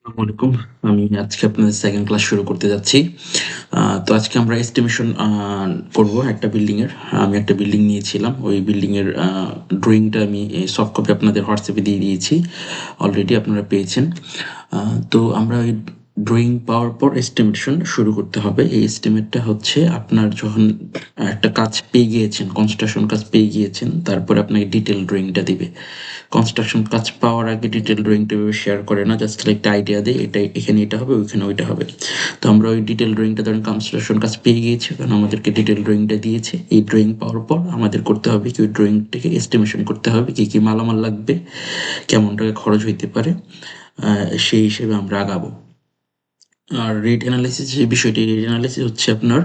আসসালামু আলাইকুম। আমি আজকে আপনাদের সেকেন্ড ক্লাস শুরু করতে যাচ্ছি। তো আজকে আমরা এস্টিমেশন করব একটা বিল্ডিং এর। আমি একটা বিল্ডিং নিয়েছিলাম। ওই বিল্ডিং এর ড্রয়িংটা আমি সফট কপি আপনাদের হোয়াটসঅ্যাপে দিয়ে দিয়েছি। অলরেডি আপনারা পেয়েছেন। তো আমরা ওই ড্রয়িং পাওয়ার পর এস্টিমেশন শুরু করতে হবে। এই এস্টিমেটটা হচ্ছে আপনার যখন একটা কাজ পেয়ে গিয়েছেন, কনস্ট্রাকশন কাজ পেয়ে গিয়েছেন, তারপরে আপনাকে ডিটেল ড্রয়িংটা দিবে। কনস্ট্রাকশন কাজ পাওয়ার আগে ডিটেল ড্রয়িংটা শেয়ার করে না, জাস্ট একটা আইডিয়া দেয় এটা এখানে এটা হবে, ওইখানে ওইটা হবে। তো আমরা ওই ডিটেল ড্রয়িংটা ধরেন কনস্ট্রাকশন কাজ পেয়ে গিয়েছি, কারণ আমাদেরকে ডিটেল ড্রয়িংটা দিয়েছে। এই ড্রয়িং পাওয়ার পর আমাদের করতে হবে কি, ওই ড্রয়িংটাকে এস্টিমেশন করতে হবে, কি কি মালামাল লাগবে, কেমন টাকা খরচ হইতে পারে, সেই হিসেবে আমরা আগাবো। আর রেট অ্যানালাইসিস যে বিষয়টি, রেট অ্যানালাইসিস হচ্ছে আপনার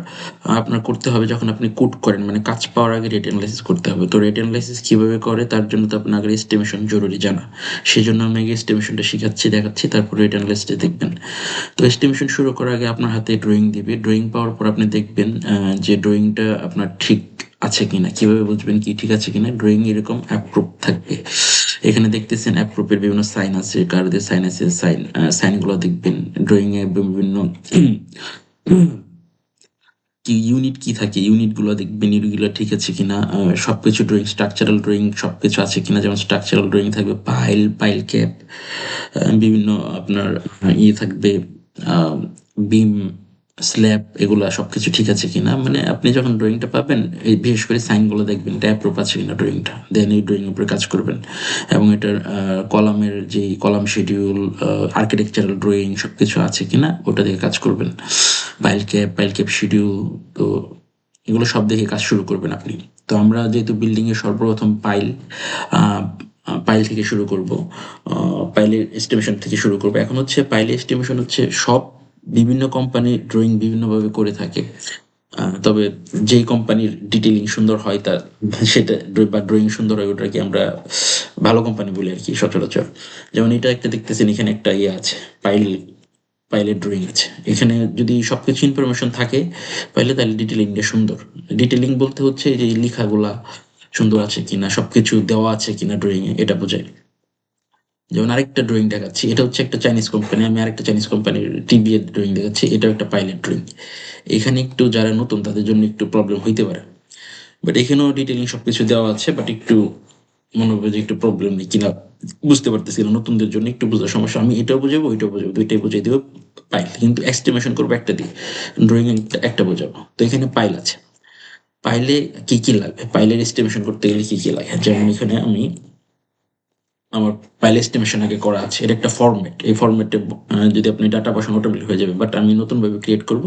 আপনার করতে হবে যখন আপনি কোড করেন, মানে কাজ পাওয়ার আগে রেট অ্যানালাইসিস করতে হবে। তো রেট অ্যানালাইসিস কিভাবে করে, তার জন্য তো আপনার আগে এস্টিমেশন জরুরি জানা। সেই জন্য আমি আগে এস্টিমেশনটা শিখাচ্ছি, দেখাচ্ছি, তারপর রেট অ্যানালাইসিসটা দেখবেন। তো এস্টিমেশন শুরু করার আগে আপনার হাতে ড্রয়িং দিবে। ড্রয়িং পাওয়ার পর আপনি দেখবেন যে ড্রয়িংটা আপনার ঠিক আছে কিনা। কিভাবে বুঝবেন কি ঠিক আছে কিনা, ড্রয়িং এরকম অ্যাপ্রুভ থাকবে। এখানে দেখতেছেন অ্যাপ্রুভের বিভিন্ন সাইন আছে, কারদের সাইন আছে, সাইনগুলো দেখবেন। ড্রয়িং এ বিভিন্ন কি ইউনিট কি থাকে, ইউনিট গুলো দেখবেন, ইউনিট গুলো ঠিক আছে কিনা। সবকিছু ড্রয়িং, স্ট্রাকচারাল ড্রয়িং সবকিছু আছে কিনা। যেমন স্ট্রাকচারাল ড্রয়িং থাকবে পাইল, পাইল ক্যাপ, বিভিন্ন আপনার ইয়ে থাকবে, বিম, স্ল্যাব, এগুলা সবকিছু ঠিক আছে কিনা। মানে আপনি যখন ড্রয়িংটা পাবেন, এই বিশেষ করে সাইনগুলো দেখবেন, এটা অ্যাপ্রুভ আছে কিনা ড্রয়িংটা, দেন এই ড্রয়িং উপরে কাজ করবেন। এবং এটার কলামের যে কলাম শিডিউল, আর্কিটেকচারাল ড্রয়িং সবকিছু আছে কিনা ওটা দিয়ে কাজ করবেন। পাইল ক্যাপ শিডিউল, তো এগুলো সব দেখে কাজ শুরু করবেন আপনি। তো আমরা যেহেতু বিল্ডিং এর সর্বপ্রথম পাইল থেকে শুরু করব, পাইলের এস্টিমেশন থেকে শুরু করব। এখন হচ্ছে পাইলের এস্টিমেশন হচ্ছে সব বিভিন্ন কোম্পানি ড্রয়িং বিভিন্নভাবে করে থাকে। তবে যেই কোম্পানির ডিটেলিং সুন্দর হয় তার সেটা বা ড্রয়িং সুন্দর হয়, ওটাকে আমরা ভালো কোম্পানি বলি আর কি সচরাচর। যেমন এটা একটা দেখতেছেন, এখানে একটা ইয়ে আছে, পাইল, পাইলের ড্রয়িং আছে। এখানে যদি সবকিছু ইনফরমেশন থাকে পাইলে, তাহলে ডিটেলিংটা সুন্দর। ডিটেলিং বলতে হচ্ছে যে এই লেখাগুলা সুন্দর আছে কিনা, সবকিছু দেওয়া আছে কিনা ড্রয়িং এ, এটা বোঝায়। যেমন আরেকটা ড্রয়িং দেখাচ্ছি, এটা হচ্ছে একটা চাইনিজ কোম্পানি, আমি আরেকটা চাইনিজ কোম্পানির টিবি এর ড্রয়িং দেখাচ্ছি। এটাও একটা পাইলট ড্রয়িং। এখানে একটু যারা নতুন তাদের জন্য একটু প্রবলেম হইতে পারে, বাট এখানেও ডিটেলিং সবকিছু দেওয়া আছে, বাট একটু মনে হবে যে একটু প্রবলেম নেই কিনা বুঝতে পারতেছি না। নতুনদের জন্য একটু বোঝার সমস্যা, আমি এটাও বুঝাবো ওইটাও বুঝাবো, দুইটাই বুঝিয়ে দেবো পাইল, কিন্তু এস্টিমেশন করবো একটা দিয়ে, ড্রয়িং একটা বোঝাবো। তো এখানে পাইল আছে। পাইলে কি কি লাগবে, পাইলের এস্টিমেশন করতে গেলে কি কি লাগে, যেমন এখানে আমি আমার ফাইল এস্টিমেশন আগে করা আছে, এটা একটা ফরম্যাট। এই ফরম্যাটে যদি আপনি ডাটা বসান অটোমেটিক হয়ে যাবে, বাট আমি নতুন ভাবে ক্রিয়েট করব।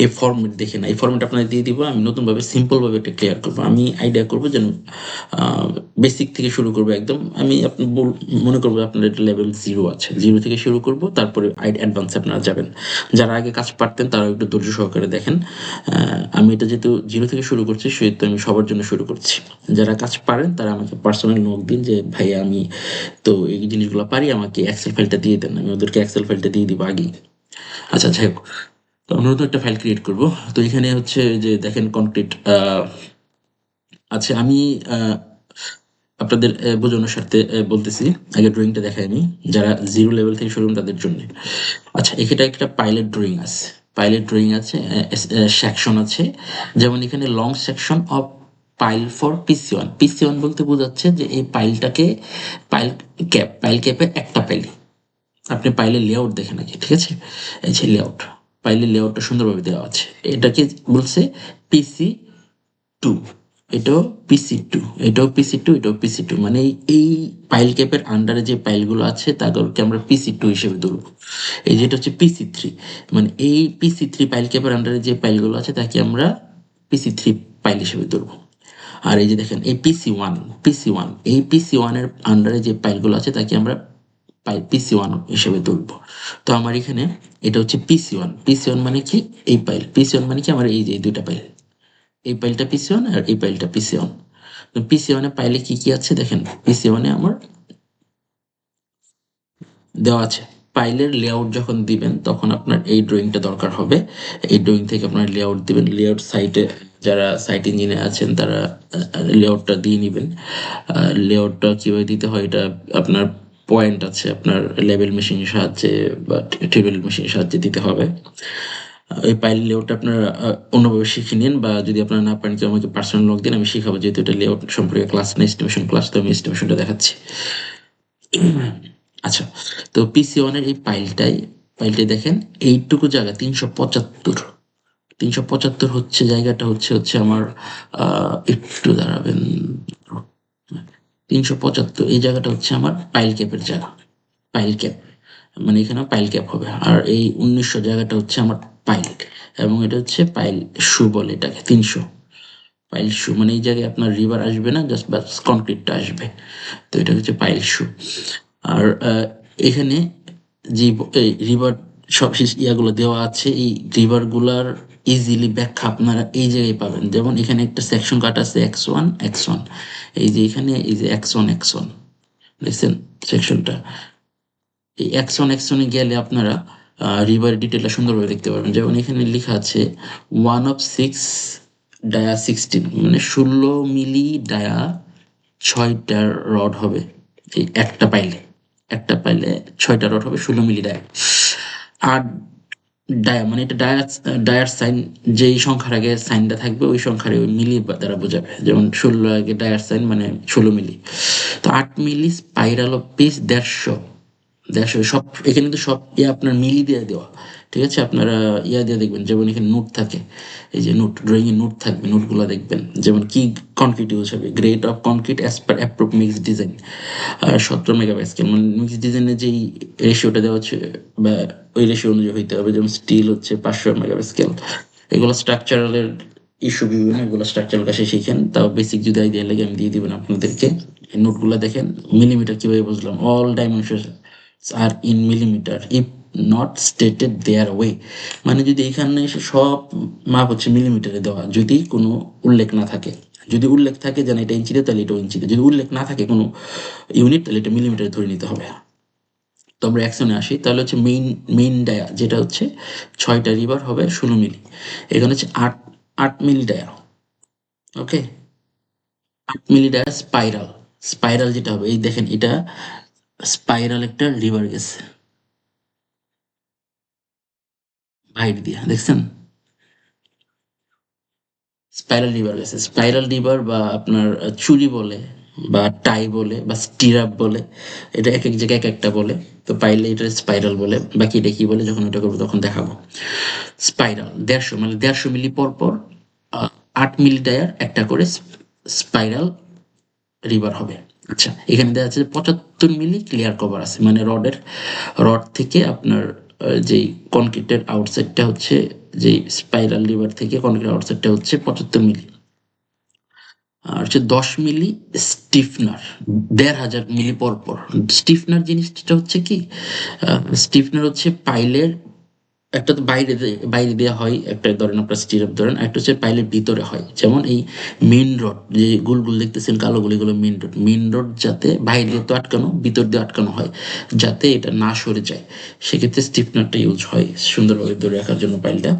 এই ফরম্যাট দেখে না, এই ফরম্যাট আপনাদের দিয়ে দিব। আমি নতুন ভাবে সিম্পল ভাবে এটা ক্লিয়ার করব। আমি আইডিয়া করব যেন বেসিক থেকে শুরু করব একদম। আমি আপনি মনে করবো আপনার এটা লেভেল 0 আছে, 0 থেকে শুরু করব, তারপরে অ্যাডভান্স আপনারা যাবেন। যারা আগে কাজ পারতেন তারা একটু ধৈর্য সহকারে দেখেন। আমি এটা যেহেতু 0 থেকে শুরু করছি, সেহেতু আমি সবার জন্য শুরু করছি। যারা কাজ পারেন তারা আমাকে পার্সোনাল নোট দিন যে ভাই আমি তো এই জিনিসগুলো পারি, আমাকে এক্সেল ফাইলটা দিয়ে দেন, আমি ওদেরকে এক্সেল ফাইলটা দিয়ে দিব আগেই। আচ্ছা, যাই হোক। তো আমরা তো একটা ফাইল ক্রিয়েট করব। তো এখানে হচ্ছে যে দেখেন কনক্রিট আছে। আমি আপনাদের বোঝানোর স্বার্থে বলতেছি, আগে ড্রয়িংটা দেখাই আমি, যারা 0 লেভেল থেকে শুরু করুন তাদের জন্য। আচ্ছা, এখানে একটা পাইলট ড্রয়িং আছে, পাইলট ড্রয়িং আছে, সেকশন আছে। যেমন এখানে long section of pile for PC 1। PC 1 বলতে বোঝাচ্ছে যে এই পাইলটাকে পাইল পাইল ক্যাপে একটা পাইল। আপনি পাইলের লেআউট দেখেন আগে, ঠিক আছে? এই যে লেআউট, পাইলের লেআউটটা সুন্দরভাবে দেওয়া আছে। এটাকে বলছে পিসি 2, এটাও পিসি 2, এটাও পিসি 2, এটাও পিসি 2। মানে এই পাইল ক্যাপের আন্ডারে যে পাইলগুলো আছে তাদেরকে আমরা পিসি 2 হিসেবে ধরবো। এই যেটা হচ্ছে পিসি 3, মানে এই পিসি 3 পাইল ক্যাপের আন্ডারে যে পাইলগুলো আছে তাকে আমরা পিসি 3 পাইল হিসেবে ধরবো। আর এই যে দেখেন এই পিসি 1, এই পিসি 1 এর আন্ডারে যে পাইলগুলো আছে তাকে আমরা পিসি 1 হিসেবে ধরবো। তো আমার এখানে এটা হচ্ছে পিসি 1 মানে কি, এই পাইল পিসি 1 মানে কি, আমার এই যে এই দুইটা পাইল, এই পাইলটা পিসি 1 আর এই পাইলটা পিসি 1। তো পিসি 1 এ পাইলে কি কি আছে দেখেন, পিসি 1 এ আমার দেওয়া আছে। পাইলের লেআউট যখন দিবেন তখন আপনার এই ড্রয়িংটা দরকার হবে। এই ড্রয়িং থেকে আপনার লেআউট দিবেন। লেআউট সাইটে যারা সাইট ইঞ্জিনিয়ার আছেন তারা লেআউটটা দিয়ে নিবেন। লেআউটটা কিভাবে দিতে হয় এটা আপনার পয়েন্ট আছে আপনার লেবেল মেশিনের সাহায্যে বা টেবিল মেশিনের সাহায্যে দিতে হবে। এই পাইল লেআউটটা আপনারা অন্যভাবে শিখে নিন, বা যদি আপনারা না পারেন কেউ আমাকে পার্সোনাল লগ দিন, আমি শিখাবো। যেহেতু এটা লেআউট সম্পর্কে ক্লাস না, এস্টিমেশন ক্লাস, তো আমি এস্টিমেশনটা দেখাচ্ছি। আচ্ছা, তো পিসি ওয়ানের এই পাইলটাই দেখেন, এইটুকু জায়গা 375। 375 হচ্ছে জায়গাটা, হচ্ছে আমার একটু দাঁড়াবেন। 375 এই জায়গাটা হচ্ছে আমার পাইল ক্যাপের জায়গা। পাইল ক্যাপ মানে এখানে পাইল ক্যাপ হবে। আর এই 1900 জায়গাটা হচ্ছে আমার পাইল, এবং এটা হচ্ছে পাইল শু বলে এটাকে। 300 পাইল শু মানে এই জায়গায় আপনার রিভার আসবে না, জাস্ট বাস কনক্রিটটা আসবে। তো এটা হচ্ছে পাইল শু। আর এখানে যে এই রিভার সব ইয়াগুলো দেওয়া আছে, এই রিভার গুলার ইজিলি ব্যাখ্যা আপনারা এই জায়গায় পাবেন। যেমন এখানে একটা সেকশন কাট আছে X1 এই যে এখানে এই যে X1 দেখছেন সেকশনটা। এই X1 গেলে আপনারা রিভার ডিটেলটা সুন্দরভাবে দেখতে পারবেন। যেমন এখানে লেখা আছে 1/6 ডায়া 16, মানে 16 মিলি ডায়া 6টা রড হবে। এই একটা পাইলে 6টা রড হবে, 16 মিলি ডায়া। আর ডায়া মানে এটা ডায়ার সাইন, যেই সংখ্যার আগে সাইনটা থাকবে ওই সংখ্যার ওই মিলি দ্বারা বোঝাবে। যেমন 16 আগে ডায়ার সাইন মানে 16 মিলি। তো 8 মিলি স্পাইরাল অফ পিস 150। সব এখানে কিন্তু সব আপনার মিলি দিয়ে দেওয়া। ঠিক আছে, আপনারা দিয়ে দেখবেন, যেমন এখানে নোট থাকে। এই যে নোট, ড্রয়িং এর নোট থাকবে, নোটগুলো দেখবেন। যেমন কি কনক্রিট ইউজ হবে, grade of concrete as per approve mix design. আর 17 মেগাপাস্কেল মানে মিক্স ডিজাইনের যেই রেশিওটা দেওয়া হচ্ছে, বা ওই রেশিও অনুযায়ী হইতে হবে। যেমন স্টিল হচ্ছে 500 মেগাপাস্কেল। এগুলো স্ট্রাকচারালের ইস্যু বিভিন্ন, এগুলো স্ট্রাকচারাল কাছে শিখেন। তাও বেসিক যদি আইডিয়া লাগে আমি দিয়ে দিবেন আপনাদেরকে। এই নোটগুলো দেখেন। মিলিমিটার কিভাবে বুঝলাম, all dimension are in millimetre if not stated there way. মানে যদি এখানে এসে সব মাপ হচ্ছে মিলিমিটারে দেওয়া, যদি কোনো উল্লেখ না থাকে। যদি উল্লেখ থাকে যেন এটা ইঞ্চিতে, তাহলে এটা ইঞ্চিতে। যদি উল্লেখ না থাকে কোনো ইউনিট, তাহলে এটা মিলিমিটারে ধরে নিতে হবে। তো আমরা অ্যাকশনে আসি, তাহলে হচ্ছে মেইন ডায়া যেটা হচ্ছে 6টা রিভার হবে 16 মিলি। এখানে হচ্ছে 8 মিলি ডায়া। ওকে, 8 মিলি ডায়া স্পাইরাল। স্পাইরাল যেটা হবে, এই দেখেন এটা স্পাইরাল একটা রিভার গেছে হাইট দিয়া, দেখছেন? স্পাইরাল রিভার গেছে। স্পাইরাল রিভার বা আপনার চুরি বলে, বা টাই বলে, বা স্টিরাপ বলে। এটা এক এক জায়গায় এক একটা বলে। তো পাইলে এটা স্পাইরাল বলে, বাকি এটা কি বলে যখন ওটা করবো তখন দেখাবো। স্পাইরাল 150 মানে 150 মিলি পর পর 8 মিলি ডায়ার একটা করে স্পাইরাল রিভার হবে। আচ্ছা, এখানে দেখা যাচ্ছে 75 মিলি ক্লিয়ার কভার আছে, মানে রড থেকে আপনার যেই কনক্রিটের আউটসাইডটা হচ্ছে, যে স্পাইরাল রিভার থেকে কনক্রিট আউটসাইডটা হচ্ছে 75 মিলি। আর হচ্ছে 10 মিলি স্টিফনার, 1500 মিলি পর পর। স্টিফনার জিনিসটা হচ্ছে কি, স্টিফনার হচ্ছে পাইলের একটা তো বাইরে দেওয়া হয়, একটা ধরেন আপনার স্টিরাপ ধরেন, একটা হচ্ছে পাইলের ভিতরে হয়। যেমন এই মেইন রড যে গোল গোল দেখতেছেন কালো গোল, এগুলো মেইন রড যাতে বাইরে দিয়ে তো আটকানো, ভিতর দিয়ে আটকানো হয়, যাতে এটা না সরে যায়। সেক্ষেত্রে স্টিফনারটা ইউজ হয় সুন্দরভাবে ধরে রাখার জন্য পাইলটা।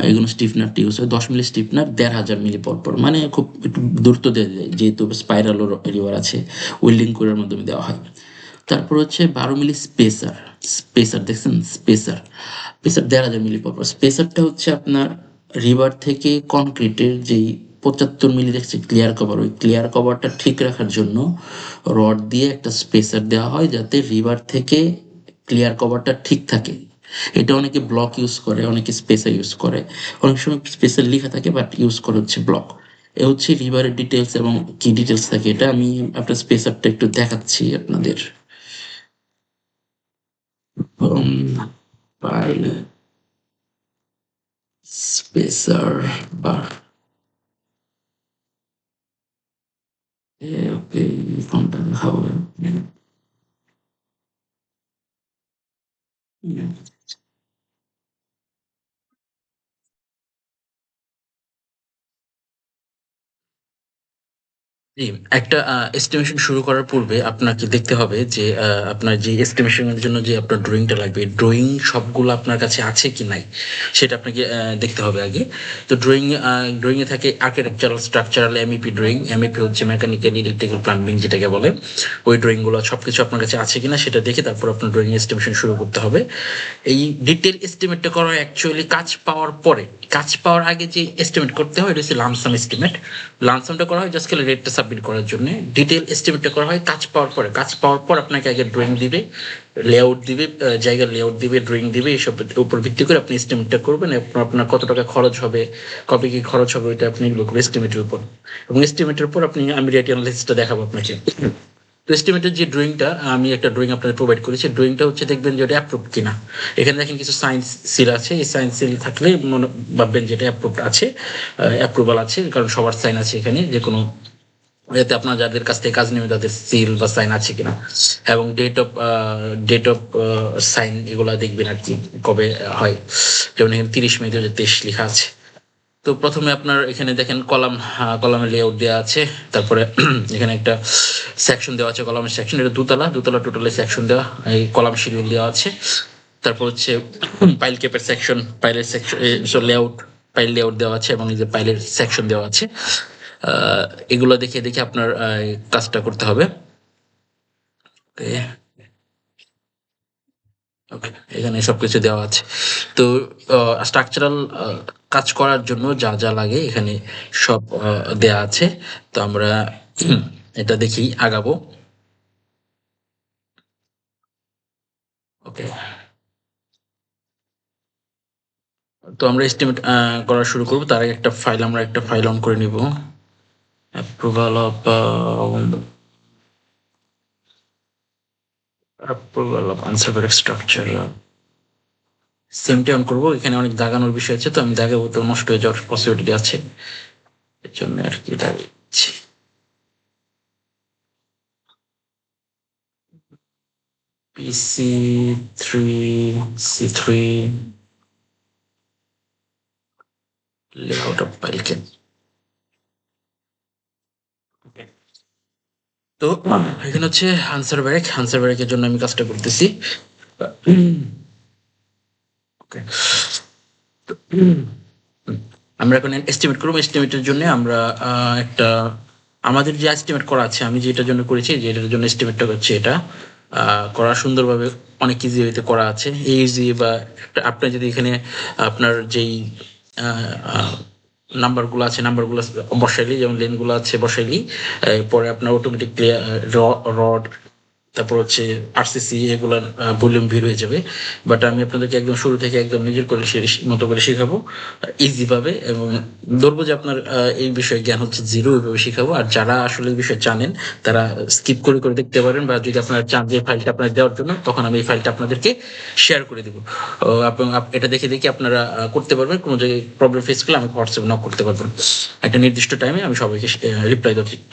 এগুলো স্টিফনারটা ইউজ হয়। 10 মিলি স্টিফনার 1500 মিলি পর পর, মানে খুব একটু দ্রুত দেওয়া যায়, যেহেতু স্পাইরাল রিভার আছে, ওয়েল্ডিং করার মাধ্যমে দেওয়া হয়। তারপর হচ্ছে 12 মিলি স্পেসার। স্পেসার দেখছেন, স্পেসার 1500 মিলি পরপর। স্পেসারটা হচ্ছে আপনার রিভার থেকে কনক্রিটের যেই 75 মিলি দেখছে ক্লিয়ার কভার, ওই ক্লিয়ার কভারটা ঠিক রাখার জন্য রড দিয়ে একটা স্পেসার দেওয়া হয়, যাতে রিভার থেকে ক্লিয়ার কভারটা ঠিক থাকে। এটা অনেকে ব্লক ইউজ করে, অনেকে স্পেসার ইউজ করে। অনেক সময় স্পেসার লেখা থাকে, বাট ইউজ করে হচ্ছে ব্লক। এ হচ্ছে রিভারের ডিটেলস, এবং কি ডিটেলস থাকে এটা আমি আপনার স্পেসারটা একটু দেখাচ্ছি আপনাদের। পাইল স্পেসার বার, ওকে, কোনটা দেখাবো? জি, একটা এস্টিমেশন শুরু করার পূর্বে আপনাকে দেখতে হবে যে আপনার যে এস্টিমেশনের জন্য যে আপনার ড্রয়িংটা লাগবে, ড্রয়িং সবগুলো আপনার কাছে আছে কি নাই সেটা আপনাকে দেখতে হবে আগে। তো ড্রয়িং এ থাকে architectural, structural, MEP drawing. MEP হচ্ছে মেকানিক্যাল, ইলেকট্রিক্যাল, প্লাম্বিং যেটাকে বলে। ওই ড্রয়িং গুলো সবকিছু আপনার কাছে আছে কিনা সেটা দেখে তারপর আপনার ড্রয়িং এস্টিমেশন শুরু করতে হবে। এই ডিটেল এস্টিমেটটা করা হয় অ্যাকচুয়ালি কাজ পাওয়ার পরে। কাজ পাওয়ার আগে যে এস্টিমেট করতে হয় এটা হচ্ছে লামসাম এস্টিমেট। লামসামটা করা হয় জাস্ট খালি রেটটা সাবমিট করার জন্য। ডিটেল এস্টিমেটটা করা হয় কাজ পাওয়ার পরে। কাজ পাওয়ার পর আপনাকে আগে ড্রয়িং দিবে, লেআউট দিবে, জায়গার লেআউট দিবে, ড্রয়িং দিবে, এইসবের উপর ভিত্তি করে আপনি এস্টিমেটটা করবেন। আপনার কত টাকা খরচ হবে, কবে কি খরচ হবে, ওইটা আপনি এগুলো করবেন এস্টিমেটের উপর। এবং এস্টিমেটের উপর আমি রেট অ্যানালাইসিসটা দেখাবো আপনাকে। তো এস্টিমেটের যে ড্রয়িংটা, আমি একটা ড্রয়িং আপনাদের প্রোভাইড করেছি। ড্রয়িংটা হচ্ছে দেখবেন যে ওটা অ্যাপ্রুভ কিনা। এখানে দেখেন কিছু সায়েন্স সিল আছে। এই সায়েন্স সিল থাকলে মনে ভাববেন যে এটা অ্যাপ্রুভড আছে, অ্যাপ্রুভাল আছে, কারণ সবার সাইন আছে এখানে। যে কোনো এতে আপনার যাদের কাছ থেকে কাজ নেবে তাদের সিল বা সাইন আছে কিনা, এবং ডেট অফ সাইন এগুলা দেখবেন আর কি, কবে হয়। যেমন এখানে 30 মে 2023 লেখা আছে। তো প্রথমে আপনার এখানে দেখেন কলামের লেআউট দেওয়া আছে। তারপরে এখানে একটা সেকশন দেওয়া আছে, কলামের সেকশন। এটা দুতলা টোটালি সেকশন দেওয়া, এই কলাম শিডিউল দেওয়া আছে। তারপর হচ্ছে পাইল ক্যাপের সেকশন, পাইলের সেকশন, লেআউট, পাইল লেআউট দেওয়া আছে, এবং এই যে পাইলের সেকশন দেওয়া আছে। আহ, এগুলো দেখে দেখে আপনার কাজটা করতে হবে। ওকে, ওকে, এখানে সবকিছু দেওয়া আছে। তো স্ট্রাকচারাল কাজ করার জন্য যা যা লাগে এখানে সব দেয়া আছে। তো আমরা এটা দেখি আগাবো। ওকে, তো আমরা এস্টিমেট করা শুরু করবো। তার আগে একটা ফাইল অন করে নিব। অ্যাপ্রুভাল অফ আনসার স্ট্রাকচার, সিমটি অন করবো। এখানে অনেক দাগানোর বিষয় আছে, তো আমি দাগাবো তো নষ্ট হয়ে যাওয়ার পসিবিলিটি আছে, এর জন্য আর কি দাগাচ্ছি। PC3C3 layout of Python. তো এখানে হচ্ছে আনসার ব্যারেকের জন্য আমি কাজটা করতেছি। ওকে, আমরা এখন এস্টিমেট করবো। এস্টিমেটের জন্য আমরা একটা, আমাদের যে এস্টিমেট করা আছে, আমি যেটার জন্য করেছি, যে এটার জন্য এস্টিমেটটা হচ্ছে এটা করা সুন্দরভাবে, অনেক ইজি ওয়েতে করা আছে। ইজি বা আপনার যদি এখানে আপনার যেই নাম্বারগুলো আছে, নাম্বারগুলো বসাইলি, যেমন লেনগুলো আছে বসাইলি, পরে আপনার অটোমেটিকলি রড, তারপর হচ্ছে আরসিসি, এগুলার ভলিউম বের হয়ে যাবে। বাট আমি আপনাদেরকে একদম শুরু থেকে একদম নিজের করে মতো করে শেখাবো, ইজি ভাবে। এবং ধরবো যে আপনার এই বিষয়ে জ্ঞান হচ্ছে জিরো, ওইভাবে শেখাবো। আর যারা আসলে এই বিষয়ে জানেন তারা স্কিপ করে করে দেখতে পারেন, বা যদি আপনারা চান যে ফাইলটা আপনার দেওয়ার জন্য, তখন আমি এই ফাইলটা আপনাদেরকে শেয়ার করে দেবো। এবং এটা দেখে দেখে আপনারা করতে পারবেন। কোনো জায়গায় প্রবলেম ফেস করলে আমাকে হোয়াটসঅ্যাপ নক করতে পারবেন। একটা নির্দিষ্ট টাইমে আমি সবাইকে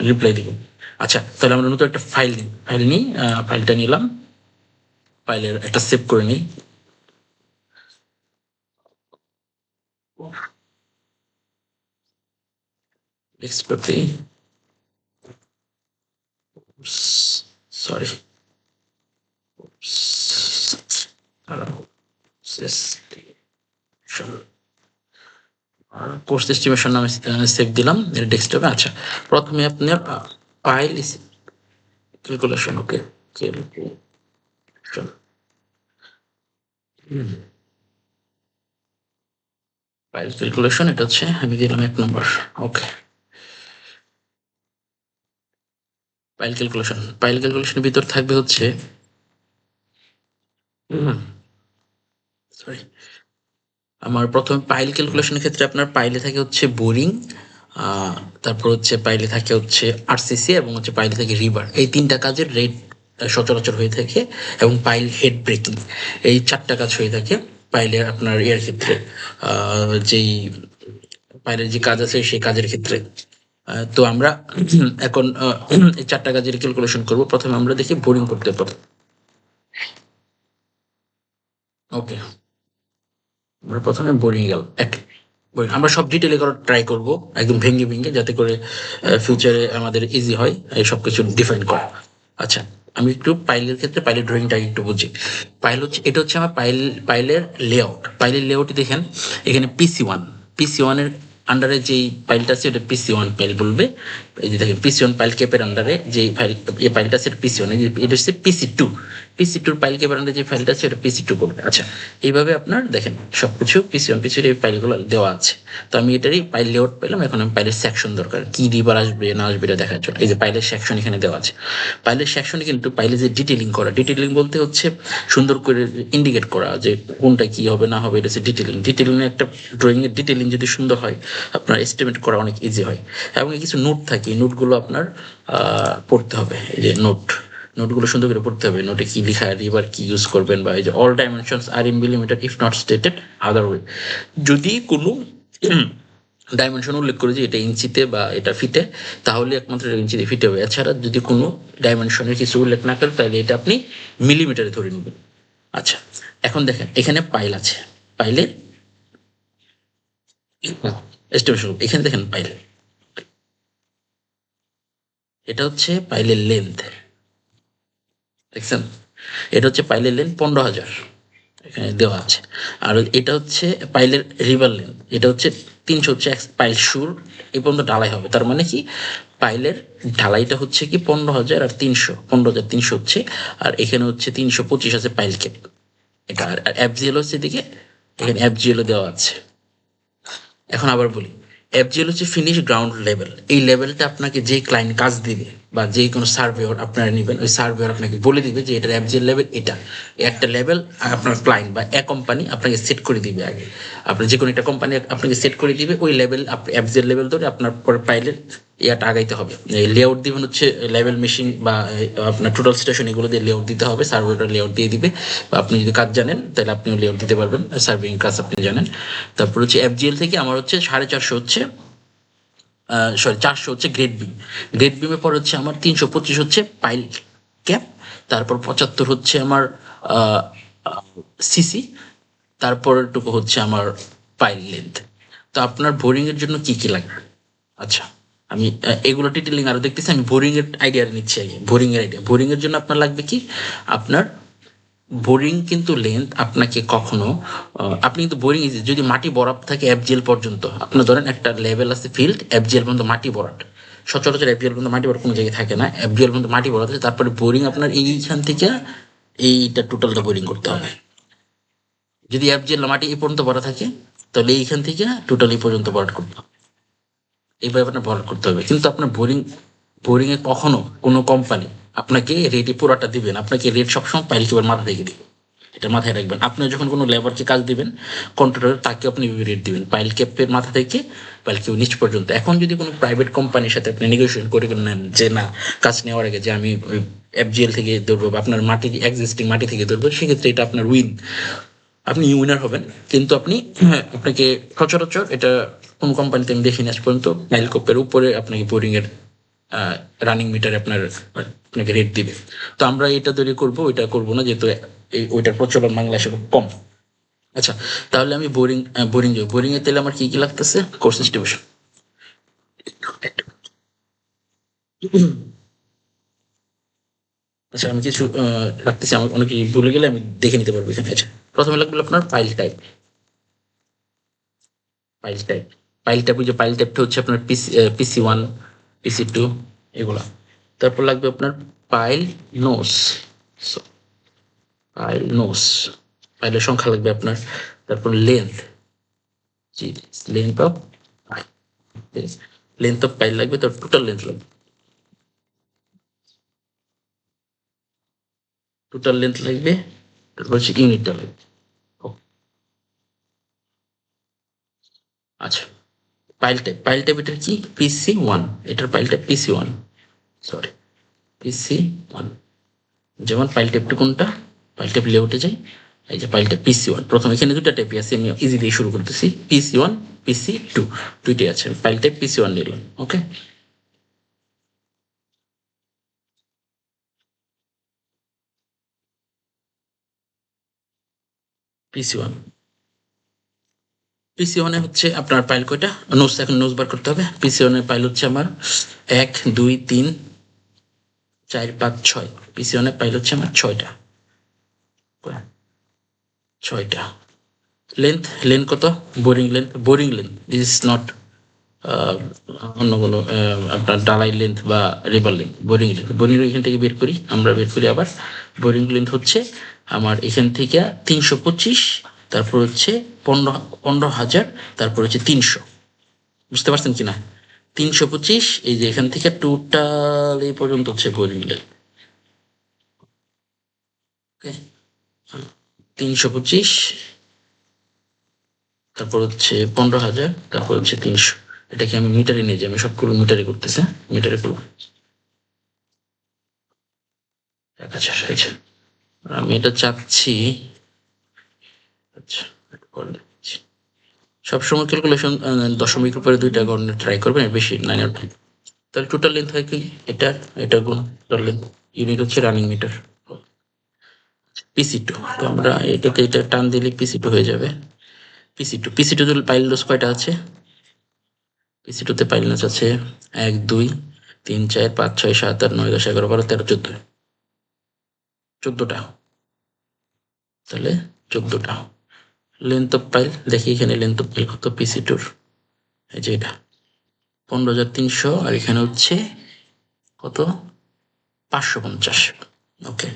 রিপ্লাই দিব। আচ্ছা, তাহলে আমরা নতুন একটা ফাইল নিই। ফাইলটা নিলাম, ফাইলের একটা সেভ করে নিই। এক্সপোর্টে, সরি, কোর্স এস্টিমেশন নামে সেভ দিলাম এর ডেস্কটপে। আচ্ছা, প্রথমে আপনার ফাইল ক্যালকুলেশন। ওকে, ক্যালকুলেশন, ফাইল ক্যালকুলেশন, এটা হচ্ছে আমি দিলাম 1 নম্বর। ওকে, ফাইল ক্যালকুলেশনের ভিতর থাকবে হচ্ছে, সরি, আমার প্রথমে পাইল ক্যালকুলেশনের ক্ষেত্রে আপনার পাইলে থাকে হচ্ছে বোরিং, তারপর হচ্ছে পাইলে থাকে হচ্ছে আরসিসি, এবং হচ্ছে পাইলে থাকে রিভার। এই 3টা কাজের রেট সচরাচর হয়ে থাকে। এবং পাইল হেড ব্রেকিং, এই 4টা কাজ হয়ে থাকে পাইলের আপনার এর ক্ষেত্রে। যেই পাইলের যে কাজ আছে সেই কাজের ক্ষেত্রে। তো আমরা এখন এই 4টা কাজের ক্যালকুলেশন করব। প্রথমে আমরা দেখি বোরিং করতে পারবো। ওকে, আমরা প্রথমে বোরিং আমরা সব ডিটেলে করার ট্রাই করব, একদম ভেঙে ভেঙে, যাতে করে ফিউচারে আমাদের ইজি হয় এই সব কিছু ডিফাইন করা। আচ্ছা, আমি একটু পাইলের ক্ষেত্রে পাইলের ড্রয়িংটা একটু বুঝি। পাইল হচ্ছে, এটা হচ্ছে আমার পাইলের লেআউট। পাইলের লেআউট দেখেন, এখানে পিসি 1, পিসি 1 এর আন্ডারে যেই ফাইলটা আছে এটা পিসি 1 ফাইল বলবে। এই যে দেখেন পিসি 1 ফাইল ক্যাপের আন্ডারে যে ফাইল, এই ফাইলটা আছে এটা পিসি 1, এটা হচ্ছে পিসি 2, পিসি 2 ফাইল ক্যাপের আন্ডারে যে ফাইলটা আছে এটা পিসি 2 করবে। আচ্ছা, এইভাবে আপনার দেখেন সবকিছু পিসি 1 পিসি এই ফাইলগুলো দেওয়া আছে। তো আমি এটারই পাইল লেআউট পেলাম, এখন আমি পাইলের সেকশন দরকার, কি রিবার আসবে না আসবে এটা দেখার জন্য। এই যে পাইলের সেকশন এখানে দেওয়া আছে। পাইলের সেকশনে কিন্তু পাইলে যে ডিটেলিং করা, ডিটেলিং বলতে হচ্ছে সুন্দর করে ইন্ডিকেট করা যে কোনটা কি হবে না হবে, এটা হচ্ছে ডিটেলিং। ডিটেলিং একটা ড্রয়িং এর ডিটেলিং যদি সুন্দর হয়, আপনার এস্টিমেট করা অনেক ইজি হয়। এবং কিছু নোট থাকে, নোটগুলো আপনার পড়তে হবে। এই যে নোটগুলো সুন্দর করে পড়তে হবে। নোটে কি লেখা, রিভার কি ইউজ করবেন, বা এই যে all dimensions are in millimetre if not stated other way. যদি কোনো ডাইমেনশন উল্লেখ করে যে এটা ইঞ্চিতে বা এটা ফিটে, তাহলে একমাত্র ইঞ্চিতে ফিটে হবে। এছাড়া যদি কোনো ডাইমেনশনের কিছু উল্লেখ না করে, তাহলে এটা আপনি মিলিমিটারে ধরে নেবেন। আচ্ছা, এখন দেখেন এখানে পাইল আছে, পাইলের এস্টিমেশন এখানে দেখেন পাইল, এটা হচ্ছে পাইলের লেন্থ, দেখছেন? এটা হচ্ছে পাইলের লেন্থ 15,000 এখানে দেওয়া আছে। আর এটা হচ্ছে পাইলের রিভার লেন্থ, এটা হচ্ছে 300, হচ্ছে পাইল সুর এই পর্যন্ত ঢালাই হবে। তার মানে কি, পাইলের ঢালাইটা হচ্ছে কি 15,000 আর 300, 15,300 হচ্ছে। আর এখানে হচ্ছে 325 আছে পাইল ক্যাপ। এটা আর এফজিএল হচ্ছে এদিকে, এখানে এফজিএল দেওয়া আছে। এখন আবার বলি, এফজিএল হচ্ছে ফিনিশ গ্রাউন্ড লেভেল। এই লেভেলটা আপনাকে যে ক্লায়েন্ট কাজ দিবে বা যে কোনো সার্ভেয়র আপনারা নেবেন, ওই সার্ভেয়র আপনাকে বলে দিবে যে এটার এফজিএল লেভেল এটা। একটা লেভেল আপনার ক্লায়েন্ট বা এক কোম্পানি আপনাকে সেট করে দিবে আগে। আপনার যে কোনো একটা কোম্পানি আপনাকে সেট করে দিবে, ওই লেভেল এফজিএল লেভেল ধরে আপনার পরে পাইলের ইয়াটা আগাইতে হবে। লেআউট দিবেন হচ্ছে লেভেল মেশিন বা আপনার টোটাল স্টেশন, এগুলো দিয়ে লেআউট দিতে হবে। সার্ভেটা লেআউট দিয়ে দিবে, বা আপনি যদি কাজ জানেন তাহলে আপনিও লেআউট দিতে পারবেন, সার্ভিং কাজ আপনি জানেন। তারপর হচ্ছে এফজিএল থেকে আমার হচ্ছে 450 হচ্ছে, সরি 400 হচ্ছে গ্রেড বিম। গ্রেড বিমের পর হচ্ছে আমার 325 হচ্ছে পাইল ক্যাপ। তারপর 75 হচ্ছে আমার সিসি। তারপরটুকু হচ্ছে আমার পাইল লেন্থ। তো আপনার বোরিং এর জন্য কি কি লাগবে? আচ্ছা, আমি এগুলো ডিটেলিং আরো দেখতেছি। আমি বোরিং এর আইডিয়া নিচ্ছি আগে। বোরিং এর আইডিয়া, বোরিং এর জন্য আপনার লাগবে কি, আপনার বোরিং কিন্তু লেন্থ আপনাকে কখনো আপনি কিন্তু বোরিং যদি মাটি ভরাট থাকে এফজিএল পর্যন্ত, আপনার ধরেন একটা লেভেল আছে ফিল্ড এফজিএল পর্যন্ত মাটি ভরাট, সচরাচর এফজিএল পর্যন্ত মাটি ভরাট কোনো জায়গায় থাকে না, এফজিএল পর্যন্ত মাটি ভরাট আছে। তারপরে বোরিং আপনার এইখান থেকে এইটা টোটালটা বোরিং করতে হবে। যদি এফজিএল মাটি এই পর্যন্ত ভরা থাকে, তাহলে এইখান থেকে টোটাল এই পর্যন্ত ভরাট করতে হবে। এইভাবে আপনার ভরাট করতে হবে। কিন্তু আপনার বোরিং এ কখনো কোনো কোম্পানি আপনাকে রেটে পুরাটা দিবেন, আপনাকে রেট সবসময় পাইল কিবার মাথা থেকে দিবে। এটা মাথায় রাখবেন। আপনি যখন কোনো লেবারকে কাজ দিবেন, কন্ট্রাক্টর তাকে আপনি রেট দিবেন পাইল ক্যাপের মাথা থেকে পাইল ক্যাপ নিচ পর্যন্ত। এখন যদি কোনো প্রাইভেট কোম্পানির সাথে আপনি নেগোসিয়েশন করে নেন যে না, কাজ নেওয়ার আগে যে আমি ওই এফজিএল থেকে ধরবো বা আপনার মাটি এক্সিস্টিং মাটি থেকে ধরবো, সেক্ষেত্রে এটা আপনার আপনি উইনার হবেন। কিন্তু আপনি, হ্যাঁ, আপনাকে সচরাচর এটা কোন কোম্পানিতে আমি দেখিনি আজ পর্যন্ত, পাইল ক্যাপের উপরে আপনাকে বোরিং এর রানিং মিটার আপনাকে রেট দিবে। তো আমরা এটা তৈরি করবো, ওইটা করবো না, যেহেতু ওইটার প্রচলন বাংলাদেশে খুব কম। আচ্ছা, তাহলে আমি বোরিং এর তেলে আমার কি কি লাগতেছে, কোর্স ডিস্ট্রিবিউশন। আচ্ছা, আমি কিছু রাখতেছি, আমার অনেক কিছু ভুলে গেলে আমি দেখে নিতে পারবো এখানে। আচ্ছা, প্রথমে লাগবে আপনার ফাইল টাইপ ওই যে ফাইল টাইপটা হচ্ছে আপনার পিসি 1, পিসি 2 এগুলা। তারপর লাগবে আপনার ফাইল নোস, ফাইল নোস, ফাইলের সংখ্যা লাগবে আপনার। তারপর length, G, length of length of file লাগবে, তার টোটাল লেন্থ লাগবে, টোটাল লেন্থ লাগবে। তারপর হচ্ছে ইউনিটটা লাগবে। Okay, আচ্ছা, ফাইল টাইপ এটার কি, পিসি 1, এটার ফাইল টাইপ পিসি 1, সরি পিসি 1। যেমন ফাইল টাইপটা কোনটা, ফাইল টাইপ লেআউটে যাই। এই যে ফাইলটা পিসি 1, প্রথম এখানে দুটা টাইপই আছে, আমি ইজি দিয়ে শুরু করতেছি। পিসি 1, পিসি 2, দুইটাই আছে। ফাইল টাইপ পিসি 1 নিলাম। ওকে, পিসি 1, পিসি ওয়ানে হচ্ছে আপনার পাইল কয়টা, নোজ এখন নোজ বার করতে হবে। পিসি ওয়ানের পাইল হচ্ছে আমার 1 2 3 4 5 6। পিসি ওয়ানের পাইল হচ্ছে আমার 6টা, 6টা। লেন্থ লেন্থ কত? Boring length this is not অন্য কোনো আপনার ডালাই লেন্থ বা রেবার লেন্থ, বোরিং এখান থেকে বের করি, আমরা বের করি আবার। বোরিং লেন্থ হচ্ছে আমার এখান থেকে 325, তারপর হচ্ছে 15,000, তারপর হচ্ছে 300। বুঝতে পারছেন কিনা? 325, এই যে এখান থেকে টোটাল এই পর্যন্ত হচ্ছে বোরিং লেন্থ। ওকে, 325, তারপর হচ্ছে 15,000, তারপর হচ্ছে 300। এটাকে আমি মিটারে নিয়ে যাই, আমি সবগুলো মিটারে করতেছে, মিটারে করবো। আচ্ছা আচ্ছা, আমি এটা চাচ্ছি। আচ্ছা, করে দিচ্ছি। সবসময় ক্যালকুলেশন দশমিক উপরে 2টা গণনা ট্রাই করবেন, এর বেশি না। তাহলে টোটাল লেন্থ হয় কি এটা, এটা গুণ টোটাল লেন্থ, ইউনিট হচ্ছে রানিং মিটার। পিসি টু, তো আমরা এটাকে এটা টান দিলে পিসি টু হয়ে যাবে। পিসি টু পাইল লোস কয়টা আছে? পিসি টুতে পাইল লোস আছে 1 2 3 4 5 6 7 8 9 10 11 12 13 14, 14টা। তাহলে 14টা লেন্থ অফ পাইল। দেখি এখানে লেন্থ অফ পাইল কত পিসি টুর, এই যে এটা 15,300, আর এখানে হচ্ছে কত, 550। ওকে,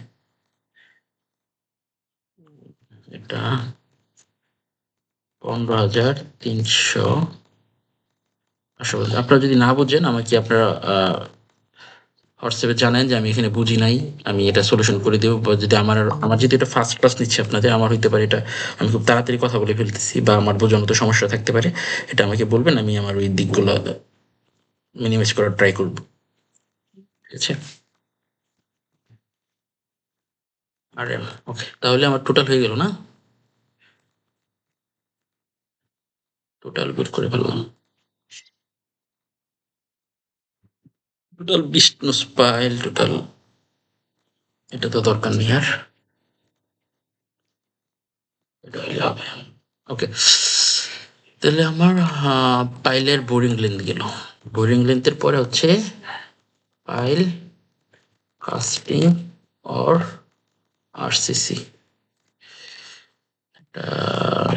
এটা 15,300। আসলে আপনারা যদি না বুঝেন আমাকে আপনারা হোয়াটসঅ্যাপে জানেন যে আমি এখানে বুঝি নাই, আমি এটা সলিউশন করে দেবো। বা যদি আমার যদি এটা ফার্স্ট ক্লাস নিচ্ছে আপনাদের, আমার হইতে পারে এটা আমি খুব তাড়াতাড়ি কথা বলে ফেলতেছি বা আমার বোঝানোতে সমস্যা থাকতে পারে, এটা আমাকে বলবেন, আমি আমার ওই দিকগুলো মিনিমাইজ করার ট্রাই করবো। ঠিক আছে, আর ওকে, তাহলে আমার টোটাল হয়ে গেল না? টোটাল বের করে ফেললাম, টোটাল 20 পাইল টোটাল। এটা তো দরকার নেই আর, এটা হইলে হবে। ওকে, তাহলে আমার পাইলের বোরিং লেন্থ গেল। বোরিং লেন্থের পরে হচ্ছে পাইল কাস্টিং অর আরসিসি।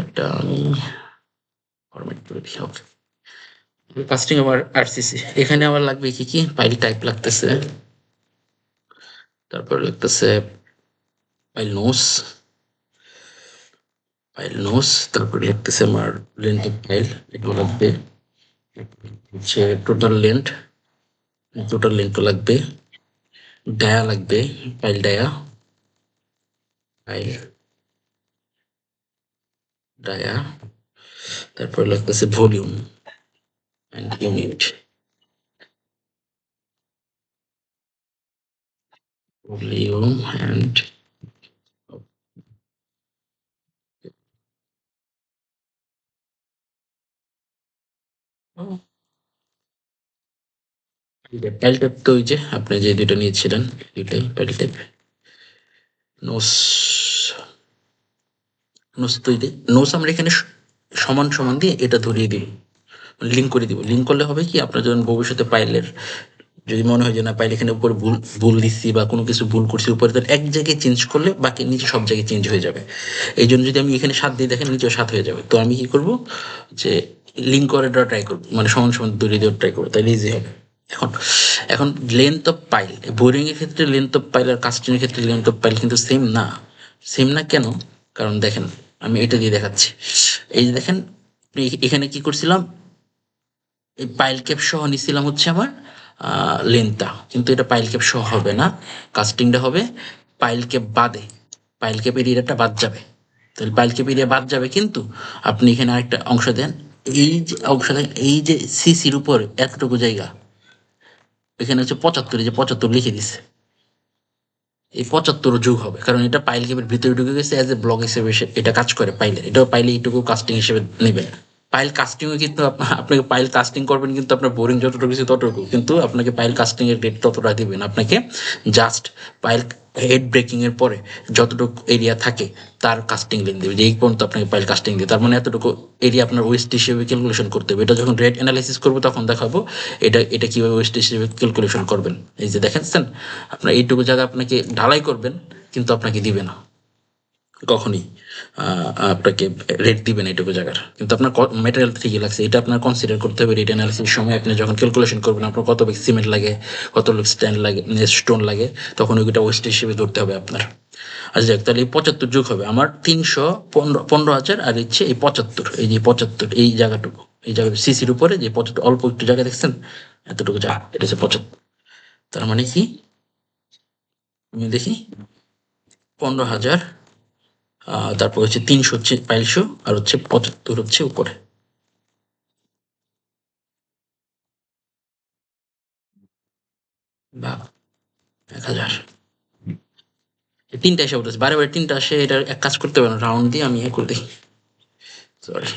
এটা আমি ফরম্যাট করে দিই। ওকে, কাস্টিং আবার আরসিসি। এখানে আবার লাগবে কি কি, পাইল টাইপ লাগতেছে, তারপর লাগতেছে পাইল নোস, তারপর লাগতেছে আমার লেন্থ অফ পাইল, এগুলো লাগবে। হচ্ছে টোটাল লেন্থ লাগবে, ডায়া লাগবে, পাইল ডায়া, পাইল ডায়া, তারপর লাগতেছে volume and unit, volume and pile type. তো ওই যে আপনি যে দুইটা নিয়েছিলেন, দুইটাই পাইল টাইপ। নোস, নোস আমরা এখানে সমান সমান দিয়ে এটা ধরিয়ে দিব, লিঙ্ক করে দিব। লিঙ্ক করলে হবে কি, আপনার যখন ভবিষ্যতে পাইলের যদি মনে হয় যে না পাইল এখানে উপরে ভুল ভুল দিচ্ছি বা কোনো কিছু ভুল করছি উপরে, তাহলে এক জায়গায় চেঞ্জ করলে বাকি নিচে সব জায়গায় চেঞ্জ হয়ে যাবে। এই জন্য যদি আমি এখানে 7 দিয়ে দেখেন নিচেও 7 হয়ে যাবে। তো আমি কি করব, যে লিঙ্ক করে দেওয়া ট্রাই করবো, মানে সমান সমান ধরিয়ে দেওয়ার ট্রাই করবো, তাহলে ইজি হবে। এখন এখন লেন্থ অফ পাইল, বোরিং এর ক্ষেত্রে লেন্থ অফ পাইল আর কাস্টিং এর ক্ষেত্রে লেন্থ অফ পাইল কিন্তু সেম না। সেম না কেন? কারণ দেখেন আমি এটা দিয়ে দেখাচ্ছি। এই যে দেখেন, এখানে কি করছিলাম, এই পাইল ক্যাপ সহ নিছিলাম হচ্ছে আমার লেন্থটা, কিন্তু এটা পাইল ক্যাপ সহ হবে না, কাস্টিংটা হবে পাইল ক্যাপ বাদে, পাইল ক্যাপ এরিয়াটা বাদ যাবে। তাহলে পাইল ক্যাপ এরিয়া বাদ যাবে, কিন্তু আপনি এখানে আরেকটা অংশ দেন, এই যে অংশ দেন, এই যে সিসির উপর এতটুকু জায়গা, এখানে হচ্ছে 75, যে 75 লিখে দিছে, এই 75 যোগ হবে, কারণ এটা পাইল ক্যাপের ভিতরে ঢুকে গেছে, এজ এ ব্লক হিসেবে এটা কাজ করে পাইলে, এটাও পাইলে এইটুকু কাস্টিং হিসেবে নেবে। পাইল কাস্টিংও কিন্তু আপনাকে পাইল কাস্টিং করবেন, কিন্তু আপনার বোরিং যতটুকু কিছু ততটুকু, কিন্তু আপনাকে পাইল কাস্টিং এর রেট ততটা দিবেন আপনাকে। জাস্ট পাইল হেড ব্রেকিং এর পরে যতটুকু এরিয়া থাকে তার কাস্টিং লেন দেবে, যে এই পর্যন্ত আপনাকে পাইল কাস্টিং দিয়ে, তার মানে এতটুকু এরিয়া আপনার ওয়েস্ট হিসেবে ক্যালকুলেশন করতে হবে। এটা যখন রেট অ্যানালাইসিস করবো তখন দেখাবো এটা কিভাবে ওয়েস্ট হিসেবে ক্যালকুলেশন করবেন। এই যে দেখেন আপনার এইটুকু জায়গা আপনাকে ঢালাই করবেন, কিন্তু আপনাকে দিবে না কখনই, আপনাকে রেট দিবেন এইটুকু জায়গার, কিন্তু আপনার ম্যাটেরিয়াল ঠিকই লাগছে, এটা আপনার কনসিডার করতে হবে রেট অ্যানালিসিস সময়। আপনি যখন ক্যালকুলেশন করবেন আপনার কত বেশি সিমেন্ট লাগে, কত লোক স্ট্যান্ড লাগে, স্টোন লাগে, তখন ওইটা ওয়েস্ট হিসেবে ধরতে হবে আপনার। আচ্ছা যাক, তাহলে এই 75 যোগ হবে আমার 315,000, আর হচ্ছে এই 75, এই যে 75 এই জায়গাটুকু, এই জায়গা সিসির উপরে যে 75 অল্প একটু জায়গা দেখছেন, এতটুকু জায়গা, এটা হচ্ছে 75। তার মানে কি, আমি দেখি 15,000, তারপর হচ্ছে 300 হচ্ছে পাইলশো, আর হচ্ছে 75 হচ্ছে উপরে। বা 1,000, তিনটা এসে বলতেছে, বারে বারে তিনটা আসে, এটা এক কাজ করতে পারেন, রাউন্ড দিয়ে আমি করে দিই, সরি।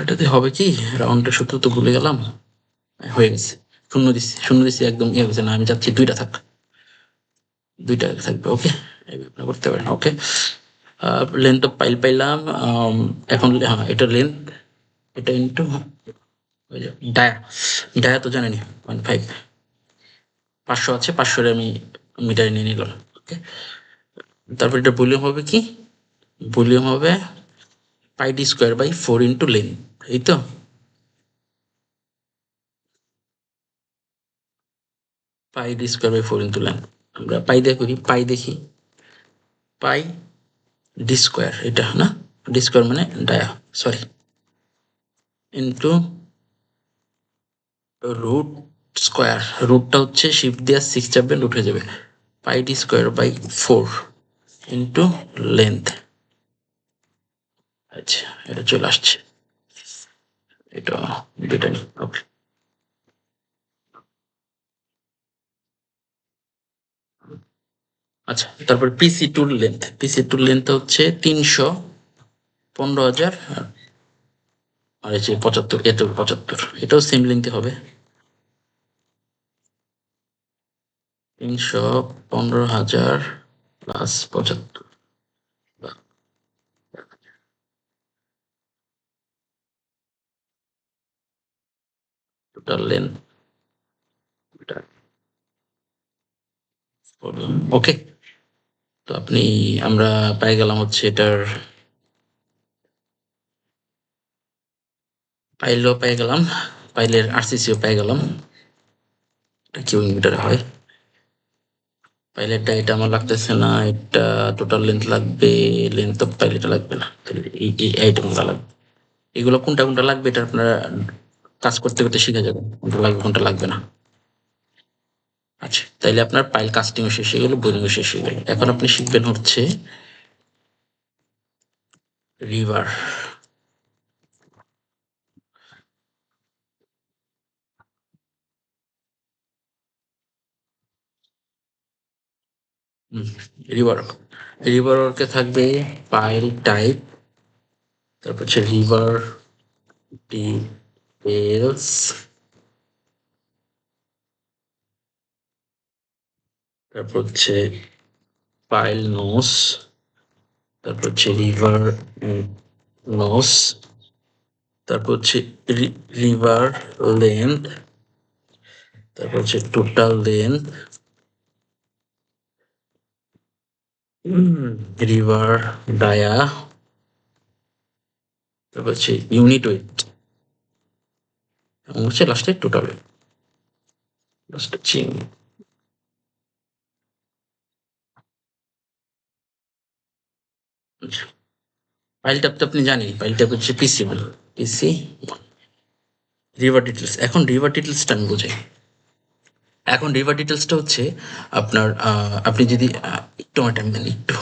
এটাতে হবে কি, রাউন্ডের সূত্র তো ভুলে গেলাম। হয়ে গেছে, শূন্য দিচ্ছি একদম ইয়ে হয়েছে না, আমি চাচ্ছি দুইটা থাক, দুইটা থাকবে, ওকে। আপনি করতে পারেন, ওকে। লেন্থ তো পাইলাম। এখন হ্যাঁ, এটা লেন্থ, এটা ইন্টু ডায়া, ডায়া তো জানেনি 0.5, 500 আছে, 500 আমি মিটারে নিয়ে নিলাম, ওকে। তারপর এটা ভলিউম হবে কি, ভলিউম হবে pi d square by 4 into length, এই তো। Pi d square by 4 into length, আমরা পাই দিয়ে করি, পাই দেখি, পাই ডি স্কোয়ার, এটা না, ডি স্কোয়ার মানে dia, sorry, into root square, রুটটা হচ্ছে শিফট দিয়ে 6 চাপবেন, রুট হয়ে যাবে, pi d square by 4 into length. আচ্ছা, এটা চলে আসছে, এটা দুইটা নি, ওকে। আচ্ছা, তারপর পিসি টুর লেন্থ, পিসি টুর লেন্থ হচ্ছে 315,000, আর এই যে 75, এটা 75, এটাও সেম লেন্থে হবে, 315,000 প্লাস 75, টোটাল লেন্থ, ওকে। তো আমরা পাই গেলাম হচ্ছে এটার, পাইলও পেয়ে গেলাম, পাইলের আরসিসিও পেয়ে গেলাম, এটা কিউবিক মিটারে হয়। পাইলেটটা এটা আমার লাগতেছে না, এটা টোটাল লেন্থ লাগবে, লেন্থ অফ পাইলেটটা লাগবে না, তাহলে এই আইটেমগুলো লাগবে। এগুলো কোনটা কোনটা লাগবে এটা আপনারা কাজ করতে করতে শিখে যাবেন, কোনটা লাগবে কোনটা লাগবে না। আচ্ছা, তাইলে আপনার পাইল কাস্টিংও শেষ হয়ে গেল, বোরিংও শেষ হয়ে গেল। এখন আপনি শিখবেন হচ্ছে রিভার। রিভার, রিভার ওয়ার্কে থাকবে পাইল টাইপ, তারপর হচ্ছে রিভার ডিটেলস, তারপর হচ্ছে পাইল নোস, তারপর হচ্ছে রিভার নোস, তারপর হচ্ছে রিভার লেন্থ, তারপর হচ্ছে টোটাল লেন্থ, রিভার ডায়া, তারপর হচ্ছে ইউনিট ওয়েট, এবং হচ্ছে লাস্টে টোটাল ওয়েট, লাস্টে হচ্ছে ফাইল ট্যাব তো আপনি জানেন, ফাইল ট্যাব হচ্ছে পিসি বলে, পিসি রিভার ডিটেলস। এখন রিভার ডিটেলসটা আমি বুঝাই। এখন রিভার ডিটেলসটা হচ্ছে আপনার আপনি যদি একটু আমার টাইম দেন, একটু,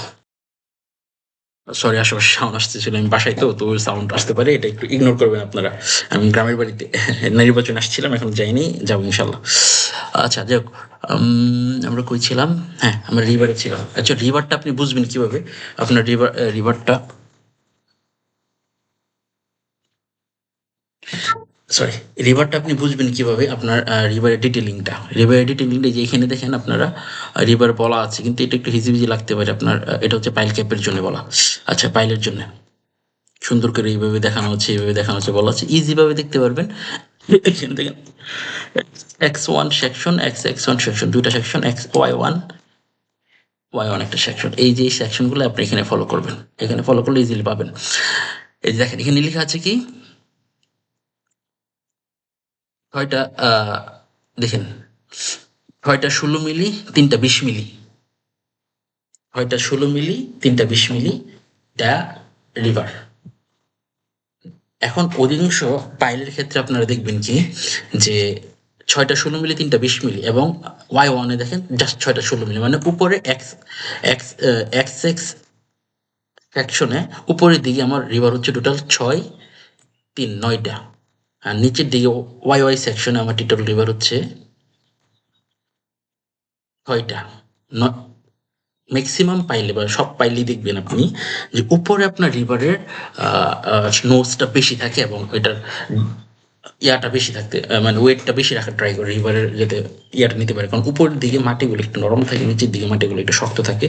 সরি আশেপাশে সাউন্ড আসতেছিল, আমি বাসায় তো তো সাউন্ড আসতে পারে, এটা একটু ইগনোর করবেন আপনারা। আমি গ্রামের বাড়িতে নির্বাচন আসছিলাম, এখন যাইনি, যাবো ইনশাল্লাহ। আচ্ছা যাই হোক, আমরা কই ছিলাম, হ্যাঁ আমরা রিভারে ছিলাম। আচ্ছা, রিভারটা আপনি বুঝবেন কিভাবে, আপনার রিভারটা সরি, রিভারটা আপনি বুঝবেন কিভাবে? আপনার রিভারের ডিটেলিংটা, রিভারের ডিটেলিংটা যে এখানে দেখেন আপনারা রিভার বলা আছে, কিন্তু এটা একটু হিজিবিজি লাগতে পারে আপনার। এটা হচ্ছে পাইল ক্যাপের জন্য বলা। আচ্ছা, পাইলের জন্য সুন্দর করে এইভাবে দেখানো হচ্ছে, এইভাবে দেখানো হচ্ছে, বলা হচ্ছে ইজি ভাবে দেখতে পারবেন। এখানে দেখেন x one section, x one section, দুইটা সেকশন, এক্স ওয়াই ওয়ান একটা সেকশন। এই যে সেকশনগুলো আপনি এখানে ফলো করবেন, এখানে ফলো করলে ইজিলি পাবেন। এই যে দেখেন এখানে লেখা আছে কি, ছয়টা দেখেন, ছয়টা 16 মিলি, তিনটা 20 মিলি, ছয়টা 16 মিলি, তিনটা 20 মিলি, দ্য রিভার। এখন অধিকাংশ পাইলের ক্ষেত্রে আপনারা দেখবেন কি, যে ছয়টা 16 মিলি, তিনটা 20 মিলি, এবং ওয়াই ওয়ানে দেখেন জাস্ট ছয়টা 16 মিলি, মানে উপরে এক্স এক্স এক্স এক্স সেকশনে উপরের দিকে আমার রিভার হচ্ছে টোটাল 9টা, আর নিচের দিকে ওয়াই ওয়াই সেকশনে আমার টোটাল রিভার হচ্ছে 6টা। ম্যাক্সিমাম পাইলে বা সব পাইলেই দেখবেন আপনি যে উপরে আপনার রিভারের নোজটা বেশি থাকে, এবং এটার ইয়াটা বেশি থাকতে মানে ওয়েটটা বেশি রাখার ট্রাই করে রিভারের, যাতে ইয়াটা নিতে পারে। কারণ উপরের দিকে মাটিগুলো একটু নরম থাকে, নিচের দিকে মাটিগুলো একটু শক্ত থাকে,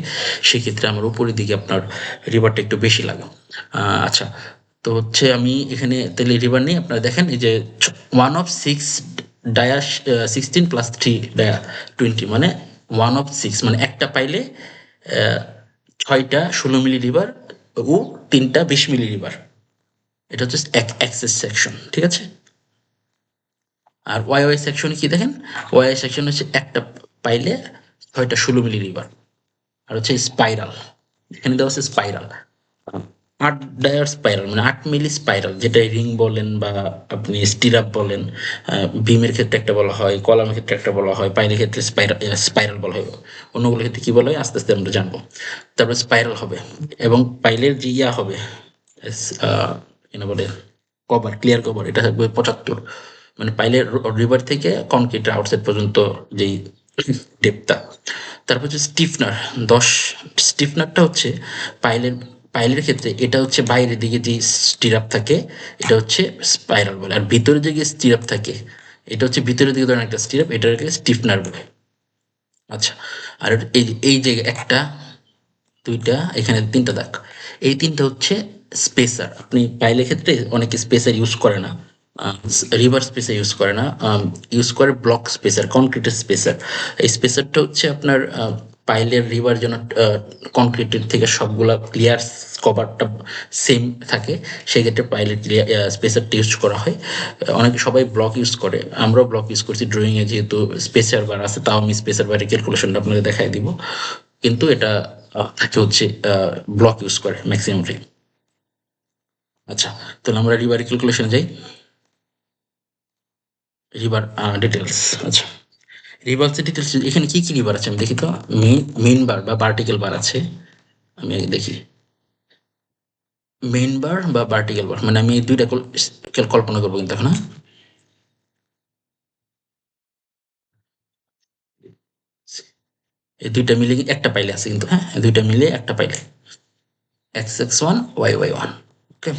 সেক্ষেত্রে আমার উপরের দিকে আপনার রিভারটা একটু বেশি লাগে। আচ্ছা, তো হচ্ছে আমি এখানে তাহলে রিভার নেই, আপনারা দেখেন এই যে 1/6 ডায়া 16 প্লাস 3 ডায়া 20, মানে 1/6, মানে একটা পাইলে 6টা 16 মিলি রিভার ও তিনটা 20 মিলি রিভার। এটা হচ্ছে অ্যাক্সেস সেকশন, ঠিক আছে? আর ওয়াই ওয়াই সেকশনে কি দেখেন, ওয়াই ওয়াই সেকশন হচ্ছে একটা পাইলে 6টা 16 মিলি রিভার। আর হচ্ছে স্পাইরাল, এখানে দেওয়া হচ্ছে স্পাইরাল, 8 ডায়ার স্পাইরাল, মানে 8 মিলি স্পাইরাল, যেটা রিং বলেন বা আপনি স্টিরাপ বলেন। বিমের ক্ষেত্রে একটা বলা হয়, কলামের ক্ষেত্রে একটা বলা হয়, পাইলের ক্ষেত্রে স্পাইরাল স্পাইরাল বলা হয়, অন্যগুলোর ক্ষেত্রে কি বলা হয় আস্তে আস্তে আমরা জানবো। তারপরে স্পাইরাল হবে, এবং পাইলের যে ইয়া হবে কিনা বলে কভার, ক্লিয়ার কভার, এটা থাকবে 75, মানে পাইলের রিভার থেকে কনক্রিট আউটসাইড পর্যন্ত যেই ডেপথটা। তারপর হচ্ছে স্টিফনার 10। স্টিফনারটা হচ্ছে পাইলের পাইলের ক্ষেত্রে এটা হচ্ছে বাইরের দিকে যে স্টিরাপ থাকে, এটা হচ্ছে স্পাইরাল বলে, আর ভিতরে যে স্টিরাপ থাকে এটা হচ্ছে ভিতরের দিকে ধরেন একটা স্টিরাপ, এটাকে স্টিফনার বলে। আচ্ছা, আর এই যে একটা, দুইটা, এখানে তিনটা দাগ, এই তিনটা হচ্ছে স্পেসার। আপনি পাইলের ক্ষেত্রে অনেকে স্পেসার ইউজ করে না, রিভার স্পেসার ইউজ করে না, ইউজ করে ব্লক স্পেসার, কনক্রিটের স্পেসার। এই স্পেসারটা হচ্ছে আপনার পাইলের রিভার যেন কনক্রিটের থেকে সবগুলা ক্লিয়ার কভারটা সেম থাকে, সেক্ষেত্রে পাইলের স্পেসারটা ইউজ করা হয়। অনেকে সবাই ব্লক ইউজ করে, আমরাও ব্লক ইউজ করছি ড্রয়িংয়ে, যেহেতু স্পেসার বার আছে, তাও আমি স্পেসার বারের ক্যালকুলেশনটা আপনাকে দেখাই দিব। কিন্তু এটা থাকে হচ্ছে ব্লক ইউজ করে ম্যাক্সিমামটাই। আচ্ছা, তাহলে আমরা রিভার ক্যালকুলেশন যাই, রিভার ডিটেলস। আচ্ছা, রিভার্সের ডিটেলস এখানে কি কি রিভার আছে আমি দেখি তো। মেইন বার বা ভার্টিক্যাল বার আছে, আমি আগে দেখি। মেইন বার বা ভার্টিক্যাল বার, মানে আমি এই দুইটা কল্পনা করবো কিন্তু এখন, হ্যাঁ? এই দুইটা মিলে একটা পাইলে আছে কিন্তু, হ্যাঁ, এই দুইটা মিলে একটা পাইলে X X one Y Y one. Okay,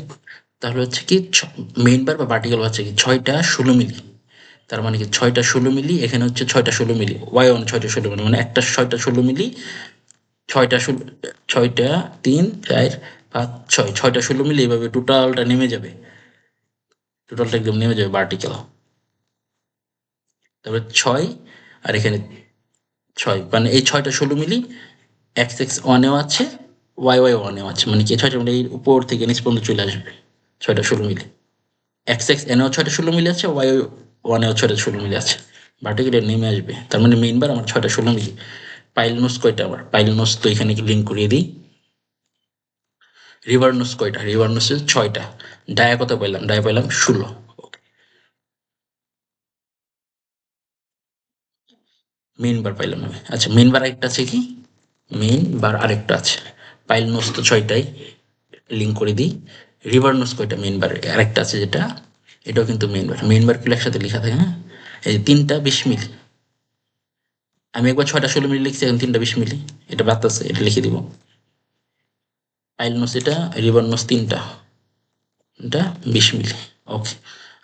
তাহলে হচ্ছে কি মেইন বার বা ভার্টিক্যাল হচ্ছে কি 6টা 16 মিলি, তার মানে কি 6টা 16 মিলি, এখানে হচ্ছে 6টা 16 মিলি, ওয়াই ওয়ান 6টা 16 মিলি, মানে একটা 6টা 16 মিলি, 6টা 16, 6টা 3 4 5 6, 6টা 16 মিলি, এইভাবে টোটালটা নেমে যাবে, টোটালটা একদম নেমে যাবে ভার্টিক্যাল। তারপরে 6, আর এখানে 6, মানে এই 6টা 16 মিলি এক্স এক্স ওয়ানেও আছে, ওয়াই ওয়াই ওয়ানেও আছে, মানে কি 6টা মিলি উপর থেকে নিচ পর্যন্ত চলে আসবে 6টা 16 মিলি। এক্স এক্স এনেও 6টা 16 মিলি আছে, ওয়াই ওয়ানেও 6টা 16 মিলি আছে, ভার্টিক্যাল নেমে আসবে। তার মানে মেইন বার আমার 6টা 16 মিলি। পাইল নোস কয়টা, আমার পাইল নোস তো এখানে লিঙ্ক করিয়ে দিই। রিভার নোস কয়টা, রিভার নোসের 6টা। ডায়া কত পাইলাম, ডায়া পাইলাম 16। মেইন বার পাইলাম আমি। আচ্ছা, মেইন বার আরেকটা আছে কি, মেইন বার আরেকটা আছে। পাইল নোস তো 6টাই, লিঙ্ক করে দিই। রিভার নোস কয়টা, মেইন বার আরেকটা আছে যেটা, এটাও কিন্তু মেইন বার। মেইন বার গুলো একসাথে লেখা থাকে, হ্যাঁ? এই 3টা 20 মিলি, আমি একবার 6টা 16 মিলি লিখছি, এখন 3টা 20 মিলি, এটা বাদ আছে, এটা লিখে দিব। পাইল নোস এটা, রিভার নোস 3টা, এটা 20 মিলি। ওকে,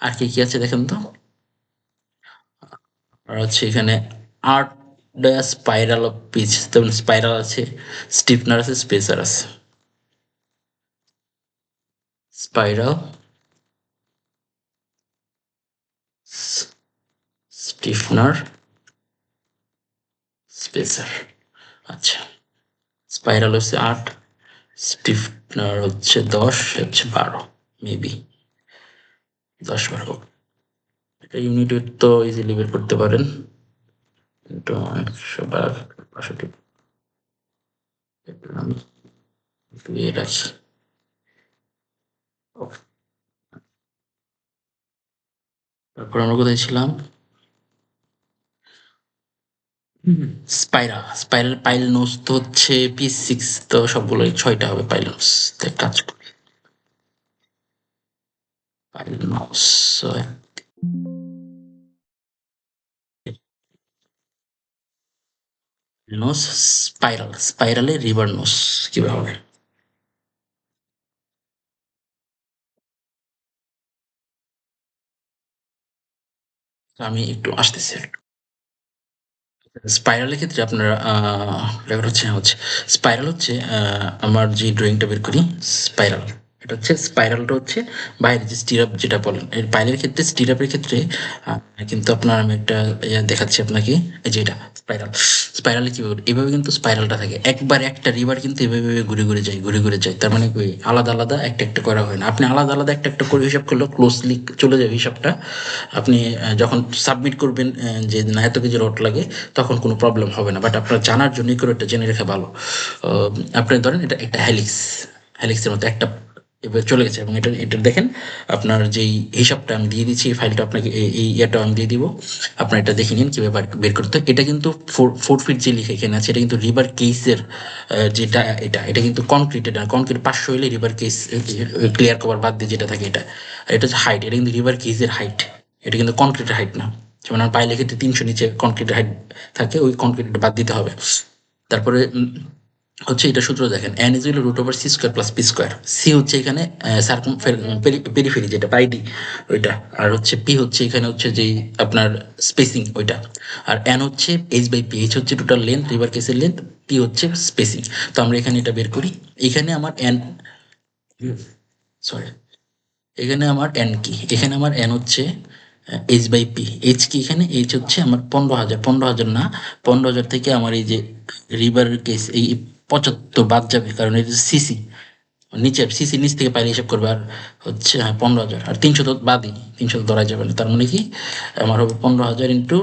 আর কি কি আছে দেখেন তো। আর হচ্ছে এখানে আর্ট স্পাইরাল অফ পিচ, তেমন স্পাইরাল আছে, স্টিফনার আছে, স্পেসার আছে। Spiral, stiffener, spacer. আচ্ছা, স্পাইরাল হচ্ছে 8, স্টিফনার হচ্ছে 10, হচ্ছে 12, মেবি 10-12। এটা ইউনিট তো ইজিলি বের করতে পারেন। কিন্তু 112 আমি দিয়ে রাখি। তারপর আমরা কোথায় ছিলাম? স্পাইরাল, স্পাইরাল পাইল নোস তো হচ্ছে P6, তো সবগুলোই 6টা হবে পাইল নোস। তাই কাজ করি, পাইল নোস নোস স্পাইরাল, স্পাইরালে রিভার নোস কিভাবে হবে? আমি একটু আসতেছি। স্পাইরালের ক্ষেত্রে আপনার ব্যাপার হচ্ছে স্পাইরাল হচ্ছে আমার যে ড্রয়িংটা বের করি স্পাইরাল, এটা হচ্ছে স্পাইরালটা হচ্ছে বাইরে যে স্টিরাপ যেটা বলেন, এর বাইরের ক্ষেত্রে স্টিরাপের ক্ষেত্রে কিন্তু আপনার আমি একটা দেখাচ্ছি আপনাকে। এই যে এটা স্পাইরাল, স্পাইরালে কি এভাবে কিন্তু স্পাইরালটা থাকে, একবার একটা রিভার কিন্তু এভাবে এভাবে ঘুরে ঘুরে যায়, ঘুরে ঘুরে যায়। তার মানে কি আলাদা আলাদা একটা একটা করা হয় না, আপনি আলাদা আলাদা একটা একটা করে হিসাব করলে ক্লোজলি চলে যাবে হিসাবটা। আপনি যখন সাবমিট করবেন যে না এত কেজি রড লাগে, তখন কোনো প্রবলেম হবে না। বাট আপনার জানার জন্যই করে এটা জেনে রেখে ভালো। আপনি ধরেন এটা একটা হ্যালিক্স, হ্যালিক্সের মতো একটা এবার চলে গেছে, এবং এটা এটা দেখেন আপনার যেই হিসাবটা আমি দিয়ে দিচ্ছি, এই ফাইলটা আপনাকে এই ইয়েটা আমি দিয়ে দিব, আপনার এটা দেখে নিন কীভাবে বের করতে হয়। এটা কিন্তু 4 ফিট যে লিখে এখানে আছে, এটা কিন্তু রিভার কেসের যেটা এটা এটা কিন্তু কনক্রিট, এটা কনক্রিট 500 হলে রিভার কেস ক্লিয়ার কভার বাদ দিয়ে যেটা থাকে এটা। আর এটা হচ্ছে হাইট, এটা কিন্তু রিভার কেসের হাইট, এটা কিন্তু কনক্রিটের হাইট না। যেমন আমার পাইলের ক্ষেত্রে 300 নিচে কনক্রিটের হাইট থাকে, ওই কনক্রিটটা বাদ দিতে হবে। তারপরে হচ্ছে এটা সূত্র দেখেন, n is root over C square plus P square. C হচ্ছে এখানে সার্কুম পেরিফেরি যেটা পাইডি ওইটা, আর হচ্ছে পি হচ্ছে এখানে হচ্ছে যেই আপনার স্পেসিং ওইটা, আর এন হচ্ছে এইচ বাই পি। এইচ হচ্ছে টোটাল লেন্থ, রিভার কেসের লেন্থ, পি হচ্ছে স্পেসিং। তো আমরা এখানে এটা বের করি। এখানে আমার এন, সরি, এখানে আমার এন কি, এখানে আমার এন হচ্ছে এইচ বাই পি। এইচ কি এখানে, এইচ হচ্ছে আমার 15,000, 15,000 না, 15,000 থেকে আমার এই যে রিভার কেস এই 75 বাদ যাবে, কারণ এটা সিসি নিচের সিসি নিচ থেকে পাইলে হিসাব করবে। আর হচ্ছে হ্যাঁ 15,000, আর 300 তো বাদই, 300 তো ধরা যাবে না। তার মানে কি আমার হবে 15,000 ইন্টু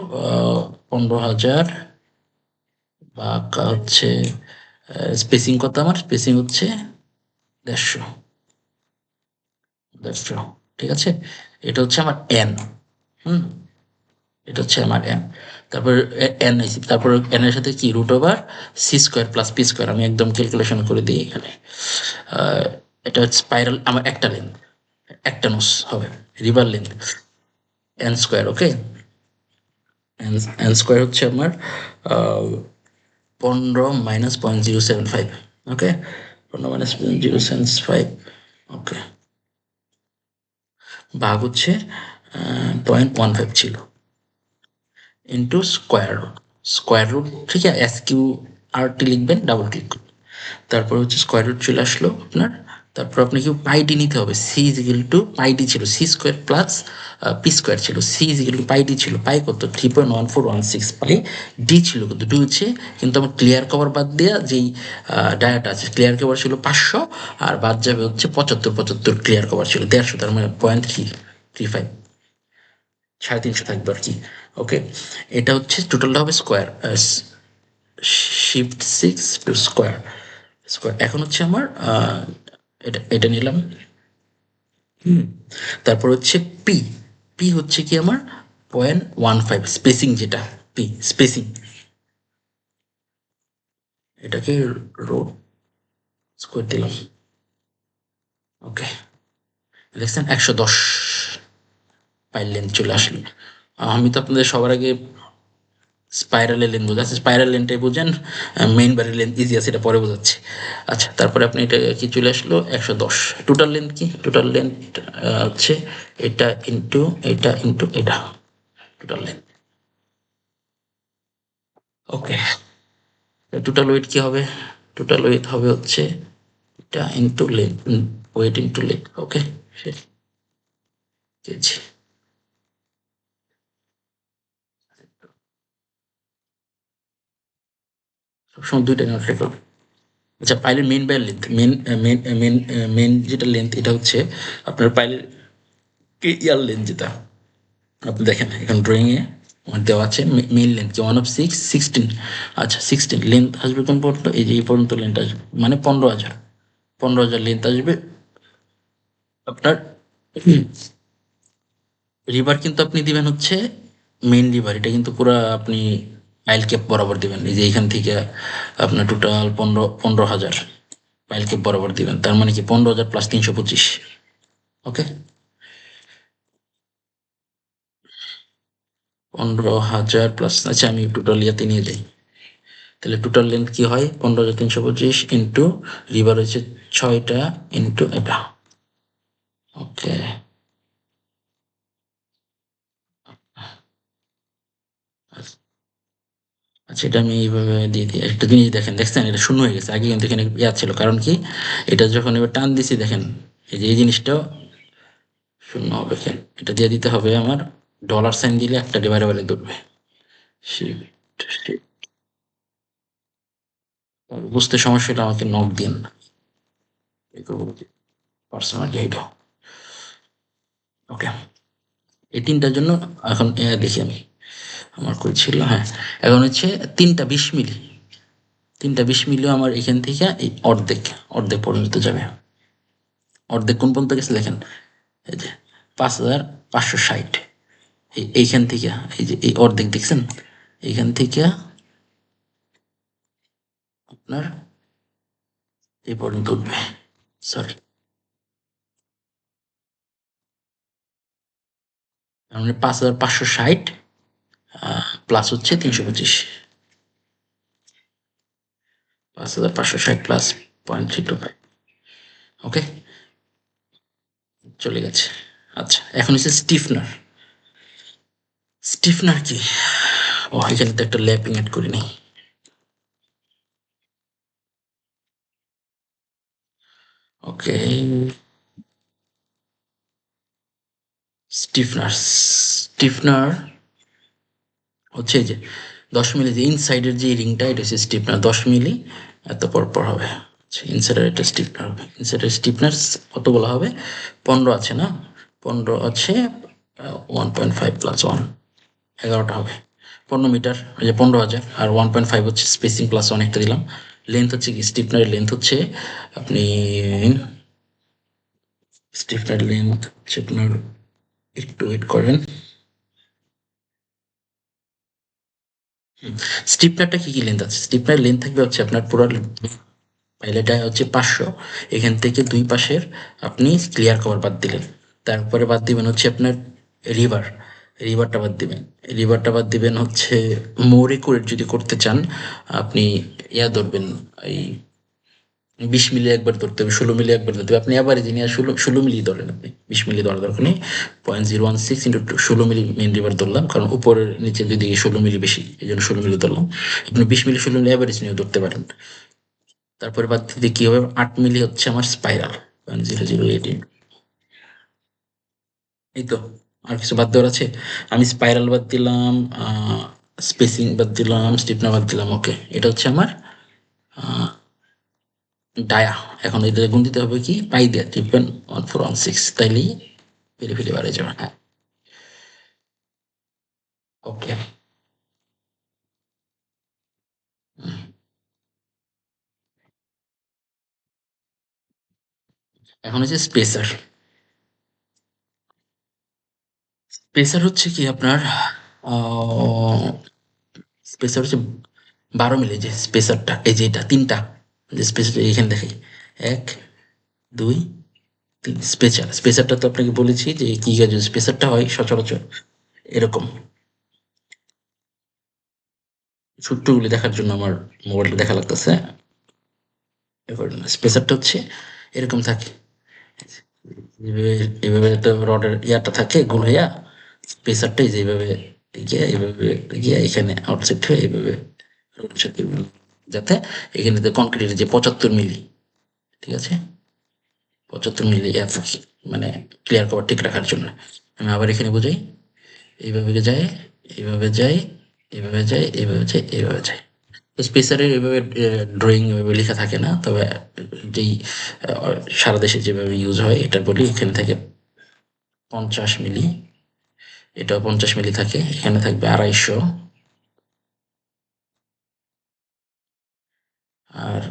15,000 বা হচ্ছে স্পেসিং কত, আমার স্পেসিং হচ্ছে 150, 150, ঠিক আছে। এটা হচ্ছে আমার এন। হুম, এটা হচ্ছে আমার এন। তারপর এন আইসি, তারপর এন এর সাথে কি root over C square plus P square. আমি একদম ক্যালকুলেশন করে দিই এখানে। আহ, এটা হচ্ছে স্পাইরাল আমার একটা লেন্থ, একটা নোস হবে, রিভার লেন্থ এন স্কোয়ার। ওকে, এন স্কোয়ার হচ্ছে আমার 15 - 0.075। ওকে, 15 - 0.075। ওকে, ভাগ হচ্ছে 0.15 ছিল, into square root. Square root থেকে SQ RT লিখবেন, ডাবল ক্লিক করবেন, তারপর হচ্ছে স্কোয়ার রুট চলে আসলো আপনার। তারপর আপনাকে পাইডি নিতে হবে। C is equal to pi D ছিল C square plus P square ছিল। C is equal to pi D ছিল, পাই কত 3.1416, পাই ডি ছিল কত 2 হচ্ছে। কিন্তু আমার ক্লিয়ার কভার বাদ দেওয়া যেই ডায়াটা আছে, ক্লিয়ার কভার ছিল 500, আর বাদ যাবে হচ্ছে 75, 75 ক্লিয়ার কভার ছিল 150, তার মানে 0.335, 350 থাকবে আর কি। ওকে, এটা হচ্ছে টোটালটা হবে square, shift 6 two square, square. এখন হচ্ছে আমার এটা এটা নিলাম। হুম, তারপর হচ্ছে পি, পি হচ্ছে কি আমার 0.15 স্পেসিং, যেটা পি স্পেসিং, এটাকে রো স্কোয়ার দিলাম। ওকে, দেখছেন 110 পাইল লেন্থ চলে আসলো। আমি তো আপনাদের সবার আগে স্পাইরালের লেন্থ বোঝা আছে, স্পাইরাল লেন্থটাই বোঝেন, মেইন বারের লেন্থ ইজি আছে, এটা পরে বোঝাচ্ছি। আচ্ছা, তারপরে আপনি এটা কি চলে আসলো 110। টোটাল লেন্থ কি? টোটাল লেন্থ হচ্ছে এটা ইন্টু এটা total length. Okay, total weight কি হবে? টোটাল ওয়েট হবে হচ্ছে এটা into length, weight into length. Okay, kg. সবসময় দুইটা নোট রেখো। আচ্ছা, পাইলের মেন বাই লেন্থ, মেন যেটা লেন্থ এটা হচ্ছে আপনার পাইলের ইয়ার লেন্থ যেটা আপনি দেখেন এখন ড্রয়িংয়ে আমার দেওয়া আছে মেইন লেন্থ কি 1/6 16। আচ্ছা, 16 লেন্থ আসবে কোন পর্যন্ত? এই যে এই পর্যন্ত লেন্থ আসবে, মানে 15,000। 15,000 লেন্থ আসবে আপনার। রিভার কিন্তু আপনি দিবেন হচ্ছে মেইন রিভার, এটা কিন্তু পুরো আপনি পাইল ক্যাপ বরাবর দিবেন। এই যে এখান থেকে আপনার টোটাল 15,000 পাইল ক্যাপ বরাবর দিবেন, তার মানে কি 15,000 প্লাস 325। ওকে, 15,000 প্লাস, আচ্ছা আমি টোটাল ইয়াতে নিয়ে যাই, তাহলে টোটাল লেন্থ কি হয়? 15,325 ইন্টু রিভার হচ্ছে 6টা ইন্টু এটা। ওকে, আচ্ছা এটা আমি এইভাবে দিয়ে দিই। একটা জিনিস দেখেন, দেখছেন এটা শূন্য হয়ে গেছে, আগে কিন্তু এখানে ইয়াদ ছিল, কারণ কি এটা যখন এবার টান দিছি দেখেন এই যে এই জিনিসটাও শূন্য হবে। এটা দিয়ে দিতে হবে আমার ডলার সাইন দিলে একটা ডিভাইডেবলে ধরবে। Shift, shift। বুঝতে সমস্যা হলে আমাকে নক দিন, পার্সোনালি এটা। ওকে, এই তিনটার জন্য এখন দেখি আমি আমার কই ছিল, হ্যাঁ এখন হচ্ছে 3টা 20 মিলি, 3টা 20 মিলিও আমার এখান থেকে এই অর্ধেক, অর্ধেক পর্যন্ত যাবে। অর্ধেক কোন পর্যন্ত গেছে দেখেন, এই যে 5,560। এইখান থেকে এই যে এই অর্ধেক দেখছেন, এইখান থেকে আপনার এই পর্যন্ত উঠবে। সরি, তার মানে 5,560 প্লাস হচ্ছে 325। 5,560 প্লাস 0.325। ওকে, চলে গেছে। আচ্ছা, এখন হচ্ছে স্টিফনার। স্টিফনার কি? ও এখানে তো একটা ল্যাপিং অ্যাড করে নিই। ওকে, স্টিফনার। স্টিফনার হচ্ছে এই যে 10 মিলি, যে ইনসাইডের যে রিংটা এটা হচ্ছে স্টিফনার 10 মিলি, এত পর হবে। আচ্ছা, ইনসাইডের এটা স্টিফনার হবে, ইনসাইডের স্টিফনার কত বলা হবে? 15 আছে না? 15 আছে 1.5 প্লাস 1, 11টা হবে। 15 মিটার, ওই যে 15,000, আর 1.5 হচ্ছে স্পেসিং প্লাস 1 একটা দিলাম। লেন্থ হচ্ছে কি? স্টিফনারের লেন্থ হচ্ছে আপনি স্টিফনার লেন্থ হচ্ছে আপনার, একটু ওয়েট করেন। স্টিফনারটা কি কি লেন্থ আছে? স্টিফনার লেন্থ থাকবে হচ্ছে আপনার পুরো পাইলেটা হচ্ছে 500, এখান থেকে দুই পাশের আপনি ক্লিয়ার কভার বাদ দিলেন, তারপরে বাদ দিবেন হচ্ছে আপনার রিভার, রিভারটা বাদ দিবেন। রিভারটা বাদ দিবেন হচ্ছে মোর একুরেট যদি করতে চান আপনি ইয়া ধরবেন, এই 20 মিলি একবার ধরতে হবে, 16 মিলি একবার ধরতে হবে। আপনি আবার নিয়ে 16 মিলি ধরেন, আপনি 20 মিলি ধরার দরকার নেই। 0.016 ইন্টু 16 মিলি মেন রিভার ধরলাম, কারণ উপরের নিচে দুই দিকে 16 মিলি বেশি, এই জন্য 16 মিলি ধরলাম। আপনি 20 মিলি 16 মিলি অ্যাভারেজ নিয়েও ধরতে পারেন। তারপরে বাদ দিতে কি হবে? 8 মিলি হচ্ছে আমার স্পাইরাল, 0.0018। এই তো, আর কিছু বাদ দেওয়ার আছে? আমি স্পাইরাল বাদ দিলাম, স্পেসিং বাদ দিলাম, স্টিফনার বাদ দিলাম। ওকে, এটা হচ্ছে আমার ডায়া। এখন এটা গুণ দিতে হবে কি পাই দিয়ে 3.1416, তাইলেই ফেলে ফেলে বাড়ে যাবে। হ্যাঁ, ওকে। এখন হচ্ছে স্পেসার। স্পেসার হচ্ছে কি আপনার স্পেসার হচ্ছে 12 মিলি, যে স্পেসারটা এই যে এটা তিনটা, যে স্পেসার এখানে দেখে 1 2 3 স্পেসার। স্পেসারটা তো আপনাকে বলেছি যে কি কাজে স্পেসারটা হয় সচরাচর এরকম। সূত্রগুলি দেখার জন্য আমার মোবাইলটা দেখা লাগতেছে। স্পেসারটা হচ্ছে এরকম থাকে, এভাবে এভাবে একটা রডের ইয়াটা থাকে গোল হইয়া, স্পেসারটাই যে এইভাবে গিয়ে এইভাবে গিয়ে এখানে আউটসেট হয়ে এইভাবে রোডের সাথে যাতে এখানে কনক্রিটের যে 75 মিলি, ঠিক আছে, 75 মিলি ইয়া থাকে, মানে ক্লিয়ার কভার ঠিক রাখার জন্য। আমি আবার এখানে বোঝাই, এইভাবে যায়, এইভাবে যায়, এইভাবে যায়, এইভাবে যায়, এইভাবে যায়। স্পেসারের এভাবে ড্রয়িং এভাবে লেখা থাকে না, তবে যেই সারা দেশে যেভাবে ইউজ হয় এটা বলি। এখানে থাকে 50 মিলি, এটাও 50 মিলি থাকে, এখানে থাকবে 250, আর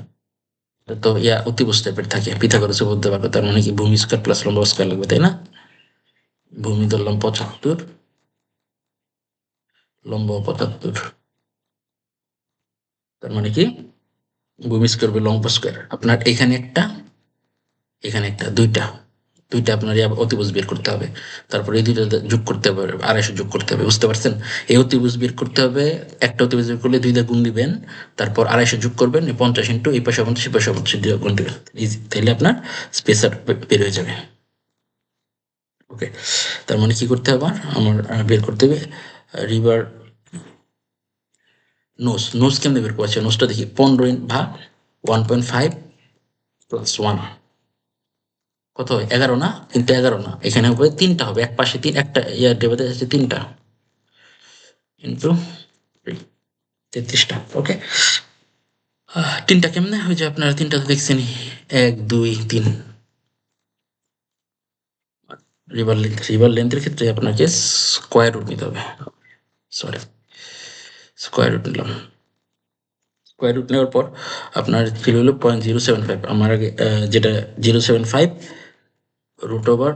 এটা তো ইয়া অতিভুজ টাইপের থাকে, পিথাগোরাস উপপাদ্য পারবে, তার মানে কি ভূমি স্কয়ার প্লাস লম্ব স্কয়ার লাগবে, তাই না? ভূমি ধরলাম 75, লম্ব 75, তার মানে কি ভূমি স্কয়ার বাই লম্ব স্কয়ার। আপনার এখানে একটা, এখানে একটা, দুইটা, দুইটা আপনার অতিভুজ বের করতে হবে। তারপরে এই দুইটা যোগ করতে হবে, 250 যোগ করতে হবে, বুঝতে পারছেন? এই অতিভুজ বের করতে হবে, একটা অতিভুজ বের করলে 2 দিয়ে গুণ দিবেন, তারপর 250 যোগ করবেন, 50 ইন্টু এই পাশে 50, এই পাশে 50 দিয়ে গুণ দিবেন, ইজি, তাইলে আপনার স্পেসার বের হয়ে যাবে। ওকে, তার মানে কি করতে হবে আমার, বের করতে হবে রিভার নোস। নোস কেমনে বের করছে, নোসটা দেখি, 15 ভাগ 1.5 প্লাস 1 কত হয়, 11 না? কিন্তু 11 না, এখানে হবে 3টা হবে, এক পাশে 3, একটা ইয়ার ডেবাতে আছে 3টা ইন্টু 33টা। ওকে, 3টা কেমনে হয়ে যায় আপনারা, 3টা তো দেখছেনই, 1 2 3। রিভার লেন্থের ক্ষেত্রে আপনাকে স্কোয়ার রুট নিতে হবে, সরি, স্কোয়ার রুট নিলাম। স্কোয়ার রুট নেওয়ার পর আপনার ছিল হলো 0.075, আমার আগে যেটা 0.75 রুট ওভার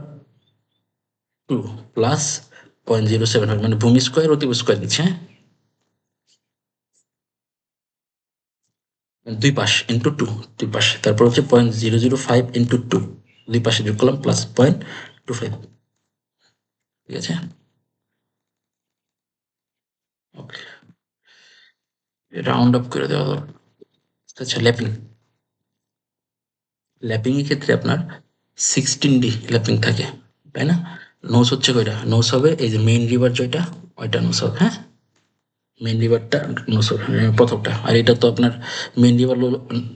2 প্লাস 0.075, মানে ভূমি স্কোয়ার অতিভুজ স্কোয়ার দিচ্ছে, হ্যাঁ, দুই পাশ ইন্টু 2, দুই পাশ, তারপর হচ্ছে 0.005 ইন্টু 2, দুই পাশে যোগ করলাম প্লাস 0.25, ঠিক আছে। ওকে, রাউন্ড আপ করে দেওয়া হলো। আচ্ছা, ল্যাপিং, ল্যাপিং এর ক্ষেত্রে আপনার 16D ল্যাপিং থাকে, তাই না? নোস হচ্ছে কয়টা, নোস হবে এই যে মেইন রিভার যেটা, ওইটা নোস হবে, হ্যাঁ, মেইন রিভারটা নোস হবে, প্রথমটা। আর এটা তো আপনার মেইন রিভার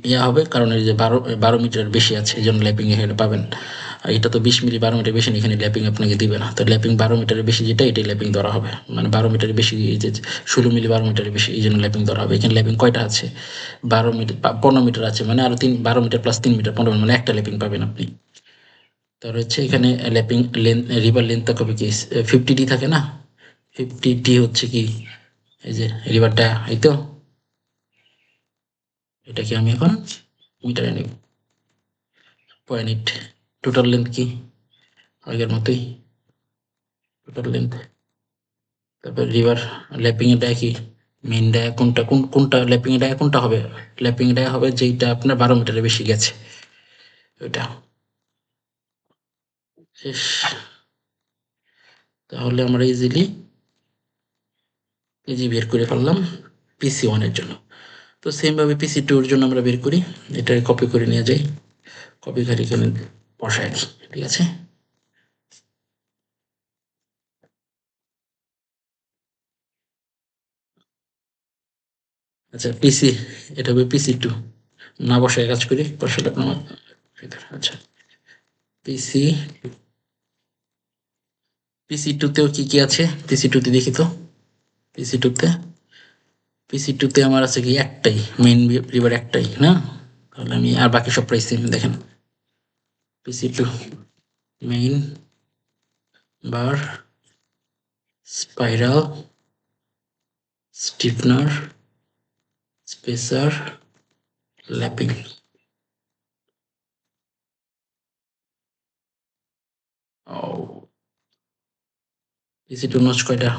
ইয়া হবে, কারণ এই যে 12 মিটার বেশি আছে, এই জন্য ল্যাপিং এখানে পাবেন। আর এটা তো 20 মিলি, 12 মিটার বেশি, এখানে ল্যাপিং আপনাকে দিবে না, তো ল্যাপিং 12 মিটারের বেশি যেটা, এটাই ল্যাপিং ধরা হবে, মানে 12 মিটারের বেশি, এই যে 16 মিলি 12 মিটারের বেশি, এই জন্য ল্যাপিং ধরা হবে। এখানে ল্যাপিং কয়টা আছে, 12 মিটার, 15 মিটার আছে, মানে আরো 12 মিটার প্লাস 3 মিটার, 15, মানে একটা ল্যাপিং পাবেন আপনি। তার হচ্ছে এখানে ল্যাপিং লেন্থ, রিভার লেন্থ কবে কি 50D থাকে না, 50D হচ্ছে কি, এই যে রিভারটা, এই তো, এটাকে আমি এখন মিটারে নেব, 0.8, টোটাল লেন্থ কি আগের মতোই, টোটাল লেন্থ। তারপর রিভার ল্যাপিং এর ডায়া কি, মেইন ডায়া কোনটা, কোনটা ল্যাপিং এর ডায়া কোনটা হবে, ল্যাপিং এর ডায়া হবে যেইটা আপনার 12 মিটারের বেশি গেছে, ওইটা। শেষ, তাহলে আমরা ইজিলি বের করে ফেললাম PC1 এর জন্য। তো সেম ভাবে PC2 এর জন্য আমরা বের করি, এটা কপি করে নিয়ে যাই, কপি করে এখানে বসাই দিই, ঠিক আছে। আচ্ছা, পিসি, এটা হবে PC2, না বসায় কাজ করি, বসালে আপনার আচ্ছা, পিসি, PC2তেও কি কি আছে, PC2তে দেখি তো, PC2তে, PC2তে আমার আছে কি একটাই মেইন রিভার, একটাই না, তাহলে আমি আর বাকি সব প্রাইস সেম, দেখেন PC2 মেইন বার, স্পাইরাল, স্টিফনার, স্পেসার, ল্যাপিং। ও, PC2 নোচ কয়টা,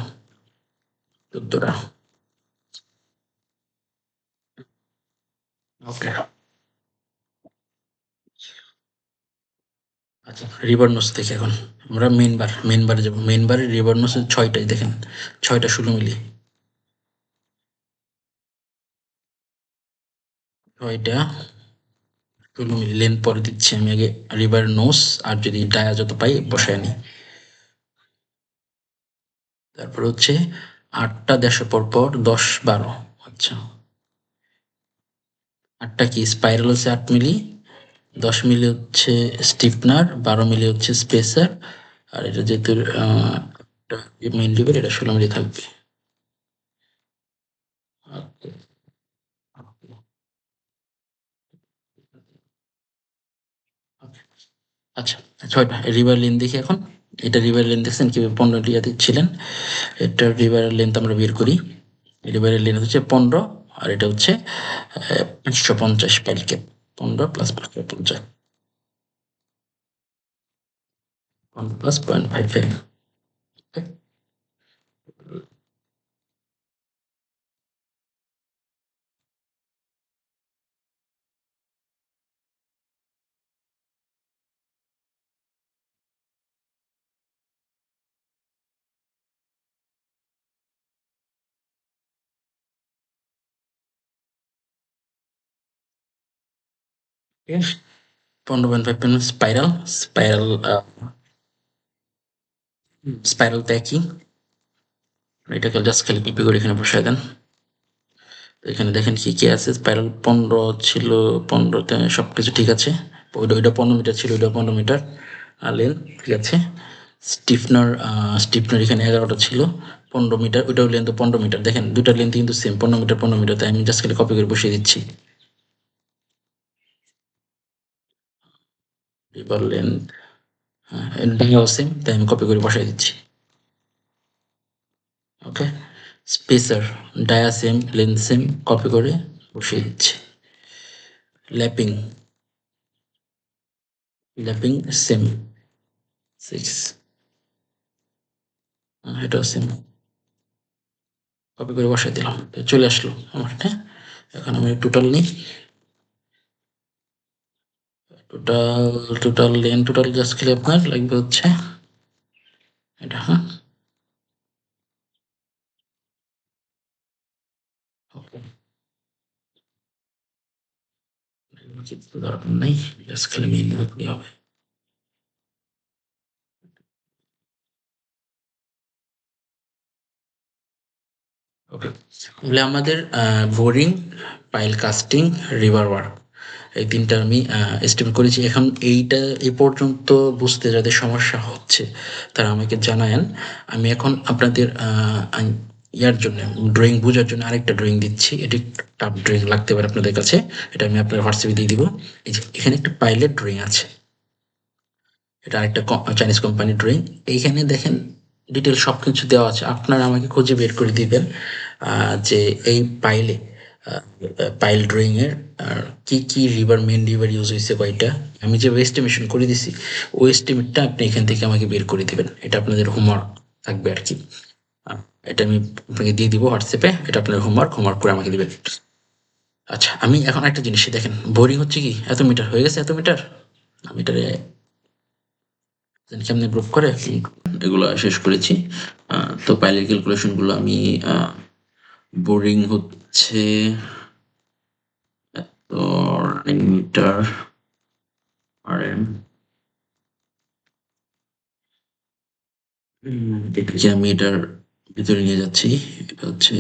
14টা। ওকে, আচ্ছা, রিভার নোচ থেকে এখন আমরা মেইন বারে যাবো, মেইন বারে রিভার নোচ 6টাই, দেখেন 6টা 16 মিলি, ওইটা 16 মিলি লেন্থ পরে দিচ্ছি আমি আগে রিভার নোস, আর যদি ডায়া যত পাই বসায় নিই। তারপর হচ্ছে 8টা 150 পর পর 10 12। আচ্ছা, 8টা কি স্পাইরাল হচ্ছে 8 মিলি, 10 মিলি হচ্ছে স্টিফনার, 12 মিলি হচ্ছে স্পেসার, আর এটা যেহেতু মেইন লিভার, এটা 16 মিলি থাকবে। আচ্ছা, 6টা রিভার লেন দেখি এখন। এটা রিভার লেন দেখছেন কিভাবে 15 ইয়াতে ছিলেন। এটার রিভারের লেন্থ আমরা বের করি। রিভারের লেন্থ হচ্ছে 15, আর এটা হচ্ছে 550 পাইল ক্যাপ। 15 plus 550, 15 plus 0.55। ওকে, 15.5 স্পাইরাল। স্পাইরাল স্পাইরাল তো একই। এটাকে জাস্ট খালি কপি করে এখানে বসায় দেন। তো এখানে দেখেন কি কি আছে। স্পাইরাল 15 ছিল, 15তে সবকিছু ঠিক আছে। ওইটা 15 মিটার ছিল, ওইটা 15 মিটার লেন্থ, ঠিক আছে। স্টিফনার স্টিফনার এখানে 11টা ছিল, 15 মিটার, ওইটাও লেন্থ 15 মিটার। দেখেন দুটার লেন্থ কিন্তু সেম, 15 মিটার 15 মিটার, তাই আমি জাস্ট খালি কপি করে বসিয়ে দিচ্ছি। এবার লেন্থ ডায়াও সেম, তাই আমি কপি করে বসাই দিচ্ছি। Okay, spacer dia same, length same, copy করে বসিয়ে দিচ্ছি। ল্যাপিং, ল্যাপিং সেম 6, এটাও সেম, কপি করে বসাই দিলাম। তো চলে আসলো আমার, হ্যাঁ। এখন আমি টোটাল নিই। Total total lane total just খালি আপনার লাগবে হচ্ছে এটা, হ্যাঁ। ওকে, কিছু দরকার নেই, জাস্ট খালি মেইন রাখলেই হবে। ওকে, তাহলে আমাদের বোরিং, পাইল কাস্টিং, রিভার ওয়ার্ক, এই তিনটা আমি এস্টিমেট করেছি। এখন এইটা এ পর্যন্ত বুঝতে যাদের সমস্যা হচ্ছে তারা আমাকে জানায়েন। আমি এখন আপনাদের ইয়ার জন্য, ড্রয়িং বোঝার জন্য আরেকটা ড্রয়িং দিচ্ছি। এটি টাফ ড্রয়িং লাগতে পারে আপনাদের কাছে, এটা আমি আপনার হোয়াটসঅ্যাপে দিয়ে দিব। এই যে এখানে একটা পাইলের ড্রয়িং আছে, এটা আরেকটা চাইনিজ কোম্পানির ড্রয়িং। এইখানে দেখেন ডিটেল সব কিছু দেওয়া আছে, আপনারা আমাকে খুঁজে বের করে দিবেন যে এই পাইলে পাইল ড্রয়িং এর কি কি রিভার, মেন রিভার ইউজ হয়েছে কয়টা, আমি যে এস্টিমেশন করে দিছি ওই এস্টিমেটটা আপনি এখান থেকে আমাকে বের করে দিবেন। এটা আপনাদের হোমওয়ার্ক থাকবে আর কি। আহ, এটা আমি আপনাকে দিয়ে দিব হোয়াটসঅ্যাপে, এটা আপনার হোমওয়ার্ক, হোমওয়ার্ক করে আমাকে দিবেন। আচ্ছা, আমি এখন একটা জিনিস দেখেন, বোরিং হচ্ছে কি এত মিটার হয়ে গেছে, এত মিটার মিটারে কেমনে প্রুভ করে এগুলো শেষ করেছি। তো পাইলের ক্যালকুলেশন গুলো আমি বোরিং হচ্ছে তো মিটার আর এম, এটাকে আমি এটার ভিতরে নিয়ে যাচ্ছি। এটা হচ্ছে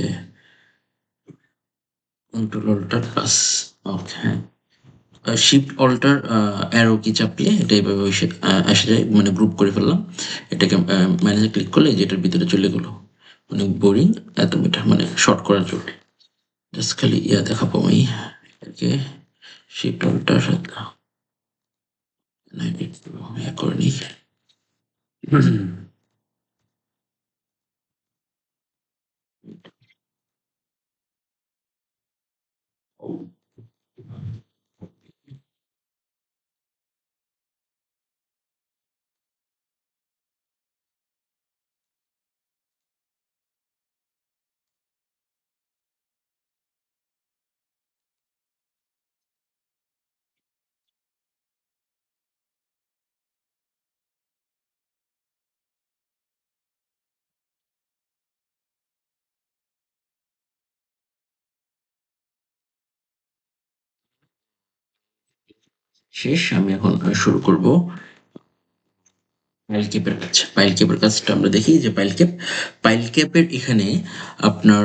কন্ট্রোল অল্টার প্লাস, ওকে, শিফট অল্টার অ্যারো কি চাপলে এটা এভাবে এসে যায়, মানে গ্রুপ করে ফেললাম। এটাকে মাইনাসে ক্লিক করলে যেটার ভিতরে চলে গেলো, মানে বোরিং এত মিটার, মানে শর্ট করার জন্য। জাস্ট খালি ইয়া দেখাবো আমি এটাকে, শিফট অল্টার করে নিই। শেষ। আমি এখন শুরু করব পাইল ক্যাপের কাজ। পাইল ক্যাপের কাজটা আমরা দেখি যে পাইল ক্যাপের এখানে আপনার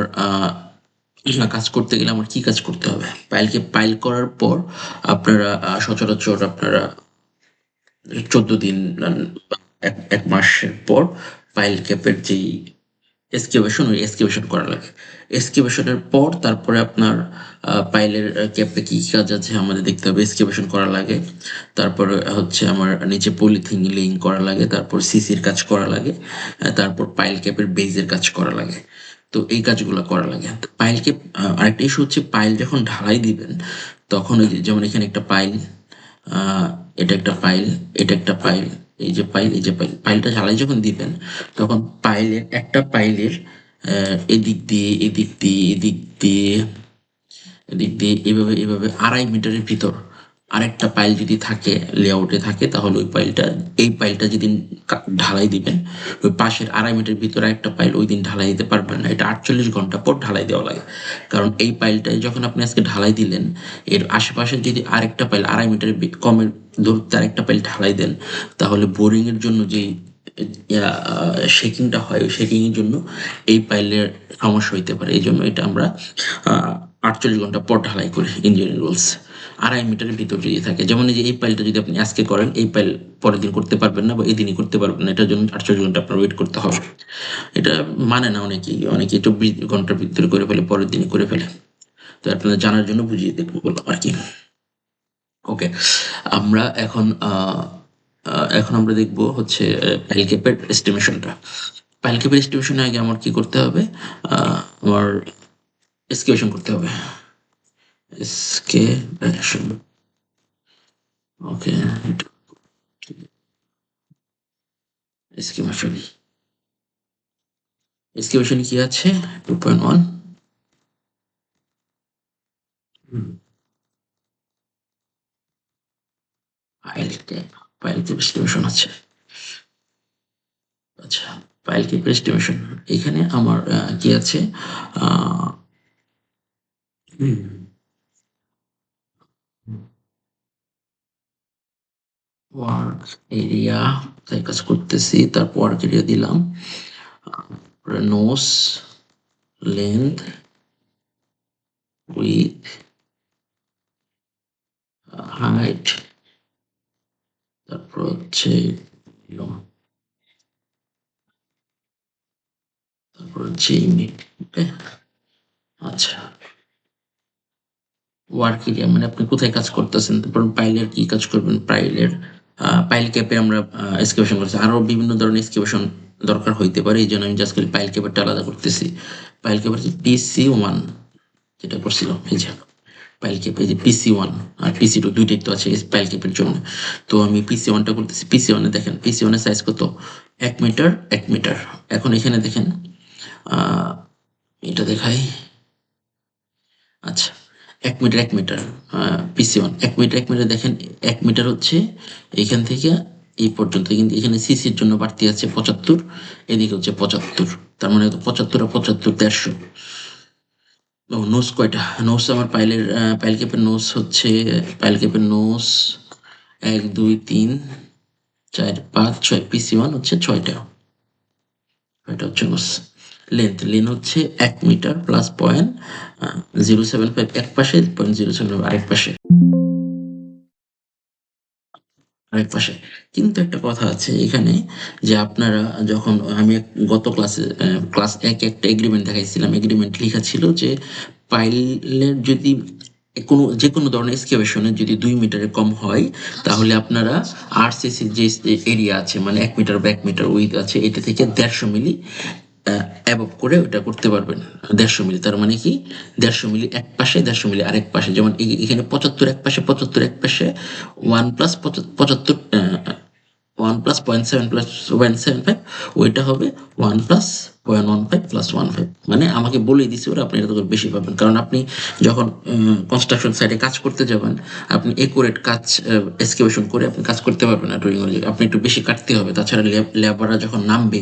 কাজ করতে গেলে আমার কি কাজ করতে হবে? পাইল ক্যাপ পাইল করার পর আপনারা সচরাচর আপনারা 14 দিন বা এক মাসের পর পাইল ক্যাপের যেই এক্সক্যাভেশন, ওই এক্সক্যাভেশন করা লাগে। এক্সক্যাভেশনের পর তারপরে আপনার পাইলের ক্যাপে কি কাজ আছে আমাদের দেখতে হবে। এক্সক্যাভেশন করা লাগে, তারপরে হচ্ছে আমার নিচে পলিথিন লেইং করা লাগে, তারপর সিসির কাজ করা লাগে, তারপর পাইল ক্যাপের বেজের কাজ করা লাগে। তো এই কাজগুলো করা লাগে। তো পাইল ক্যাপ আরেকটা ইস্যু হচ্ছে, পাইল যখন ঢালাই দিবেন তখন ওই যে যেমন এখানে একটা পাইল, আহ এটা একটা পাইল, এটা একটা পাইল, এই যে পাইল, এই যে পাইল, পাইলটা ঢালাই যখন দিবেন তখন পাইলের একটা পাইলের এদিক দিয়ে এদিক দিয়ে এদিক দিয়ে এদিক দিয়ে এভাবে এভাবে 2.5 মিটারের ভিতর আরেকটা পাইল যদি থাকে, লেআউটে থাকে, তাহলে ওই পাইলটা, এই পাইলটা যেদিন ঢালাই দিবেন ওই পাশের 2.5 মিটার ভিতরে একটা পাইল ওই দিন ঢালাই দিতে পারবেন না। এটা 48 ঘন্টা পর ঢালাই দেওয়া লাগে। কারণ এই পাইলটায় যখন আপনি আজকে ঢালাই দিলেন, এর আশেপাশে যদি আরেকটা পাইল 2.5 মিটারের কমের দূরত্বে আরেকটা পাইল ঢালাই দেন, তাহলে বোরিং এর জন্য যেই শেকিংটা হয়, ওই শেকিং এর জন্য এই পাইলের সমস্যা হইতে পারে। এই জন্য এটা আমরা 48 ঘন্টা পর ঢালাই করি, ইঞ্জিনিয়ারিং রুলস। 2.5 মিটারের ভিতর যদি থাকে, যেমন এই যে এই পাইলটা যদি আপনি আজকে করেন, এই পাইল পরের দিন করতে পারবেন না বা এই দিনই করতে পারবেন না, এটার জন্য 48 ঘন্টা আপনার ওয়েট করতে হবে। এটা মানে না অনেকেই, 24 ঘন্টার ভিতরে করে ফেলে, পরের দিনই করে ফেলে। তো আপনাদের জানার জন্য বুঝিয়ে দেখবো বললাম আর কি। ওকে, আমরা এখন এখন আমরা দেখবো হচ্ছে পাইল ক্যাপের এস্টিমেশনটা। পাইল ক্যাপের এস্টিমেশনে আগে আমার কি করতে হবে? আমার এক্সকেভেশন করতে হবে। এক্সকেভেশন, ওকে, এক্সকেভেশন। এক্সকেভেশন কি আছে? 2.1 pile cap, pile cap estimation আছে। আচ্ছা, পাইল ক্যাপ এস্টিমেশন, এখানে আমার কি আছে? ওয়ার্ক এরিয়া, তাই কাজ করতেছি, তারপর ওয়ার্ক এরিয়া দিলাম, নোস, লেন্থ, উইথ, হাইট, তারপর হচ্ছে তারপর হচ্ছে ইউনিট। ওকে, আচ্ছা, ওয়ার্ক এরিয়া মানে আপনি কোথায় কাজ করতেছেন, তারপর পাইলের কি কাজ করবেন, পাইলের পাইল ক্যাপে আমরা এক্সকেভেশন করছি, আরো বিভিন্ন ধরনের এক্সকেভেশন দরকার হইতে পারে, এই জন্য আমি জাস্ট খালি পাইল ক্যাপেরটা আলাদা করতেছি। পাইল ক্যাপের PC1 যেটা করছিলাম, এই যে পাইল ক্যাপ, এই যে PC1 আর PC2 দুইটাই তো আছে পাইল ক্যাপের জন্য। তো আমি PC1টা করতেছি। PC1-এ দেখেন, PC1-এর সাইজ কত? 1 মিটার 1 মিটার। এখন এখানে দেখেন, এটা দেখাই। আচ্ছা, 1 metre 1 metre, PC1 1 metre 1 metre. দেখেন 1 মিটার হচ্ছে এইখান থেকে এই পর্যন্ত, কিন্তু এখানে সিসির জন্য বাড়তি আছে 75, এদিকে হচ্ছে 75, তার মানে 75 আর 75 150। নোস কয়টা? নোস আমার পাইল ক্যাপের নোস হচ্ছে, পাইল ক্যাপের নোস 1 2 3 4 5 6, PC1 হচ্ছে 6টা, এটা হচ্ছে নোস। লেন্থ হচ্ছে 1 মিটার প্লাস 0.075 এক পাশে, 0.075 আরেক পাশে, কিন্তু একটা কথা আছে এখানে, যে আপনারা যখন আমি গত ক্লাস 1 একটা এগ্রিমেন্ট দেখাইছিলাম, এগ্রিমেন্ট লেখা ছিল যে পাইলের যদি যে কোনো ধরনের এক্সকাভেশনে যদি 2 মিটারের কম হয়, তাহলে আপনারা RCC যে এরিয়া আছে, মানে 1 মিটার বা 1 মিটার উইথ আছে, এটা থেকে 150 মিলি অ্যাবভ করে ওটা করতে পারবেন। 150 মিলি, তার মানে কি 150 মিলি এক পাশে, 150 মিলি আরেক পাশে। যেমন এখানে 75 এক পাশে, 75 এক পাশে, 1 প্লাস 75, 1 প্লাস 0.7 প্লাস 0.75, ওইটা হবে 1 প্লাস 0.15 প্লাস 15। মানে আমাকে বলেই দিছে ওরা, আপনি এটা তো বেশি পাবেন। কারণ আপনি যখন কনস্ট্রাকশন সাইটে কাজ করতে যাবেন, আপনি একুরেট কাজ এক্সকাভেশন করে আপনি কাজ করতে পারবেন না ড্রয়িং অনুযায়ী, আপনি একটু বেশি কাটতে হবে। তাছাড়া লেবাররা যখন নামবে,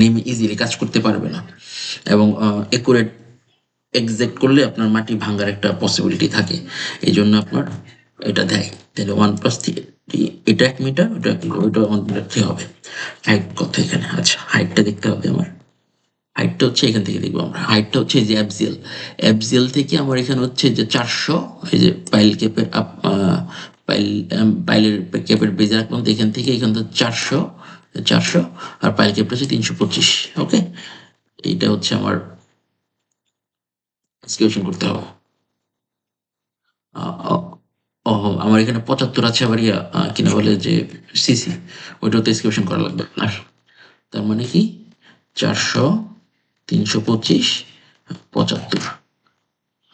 নেমে ইজিলি কাজ করতে পারবে না। এবং একুরেট এক্সাক্ট করলে আপনার মাটি ভাঙার একটা পসিবিলিটি থাকে। এই জন্য আপনার এটা দেয়, তাহলে 1+3, এটা 1 মিটার, ওইটা 1 মিটার হবে। হাইট কত এখানে? আচ্ছা, হাইটটা দেখতে হবে আমার। হাইটটা হচ্ছে এখান থেকে দেখবো আমরা। হাইটটা হচ্ছে এই যে এফজিএল, এফজিএল থেকে আমার এখানে হচ্ছে যে 400, এই যে পাইল ক্যাপের পাইল, পাইলের ক্যাপের বেজে রাখলাম, তো এখান থেকে এখান থেকে 400, আর পাইল ক্যাপটা হচ্ছে 325। ওকে, এইটা হচ্ছে আমার এক্সকিউশন করতে হবে। আহ, আহ, ও, আমার এখানে 75 আছে, আবার ইয়া কিনা বলে যে সিসি, ওইটাও তো এক্সকিউশন করা লাগবে আপনার। তার মানে কি 400, 325, 75।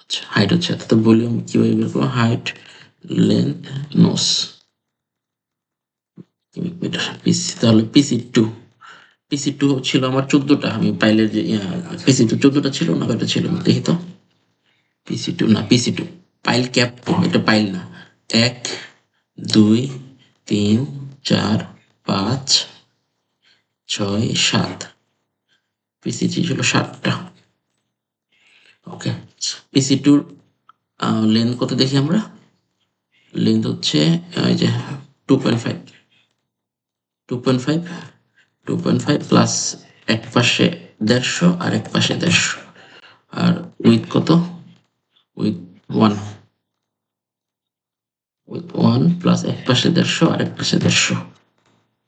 আচ্ছা, হাইট হচ্ছে এত, তো ভলিউম কিভাবে বের করবো? Height, length, nos, cubic metre. PC, তাহলে পিসি টু ছিল আমার 14টা। আমি পাইলের যে পিসি টু 14টা ছিল না, কয়টা ছিল দেখি তো। পিসি টু না, পিসি টু পাইল ক্যাপ তো, এটা পাইল না। 1, 2, 3, 4, 5, 6, 7। পিসি থ্রি ছিল 7টা। ওকে, পিসি টুর লেন্থ কত দেখি আমরা? লেন্থ হচ্ছে এই যে 2.5, 2.5, 2.5 প্লাস এক পাশে 150 আর এক পাশে 150, আর উইথ কত? উইথ 1, উইথ 1 প্লাস এক পাশে 150 আর এক পাশে 150।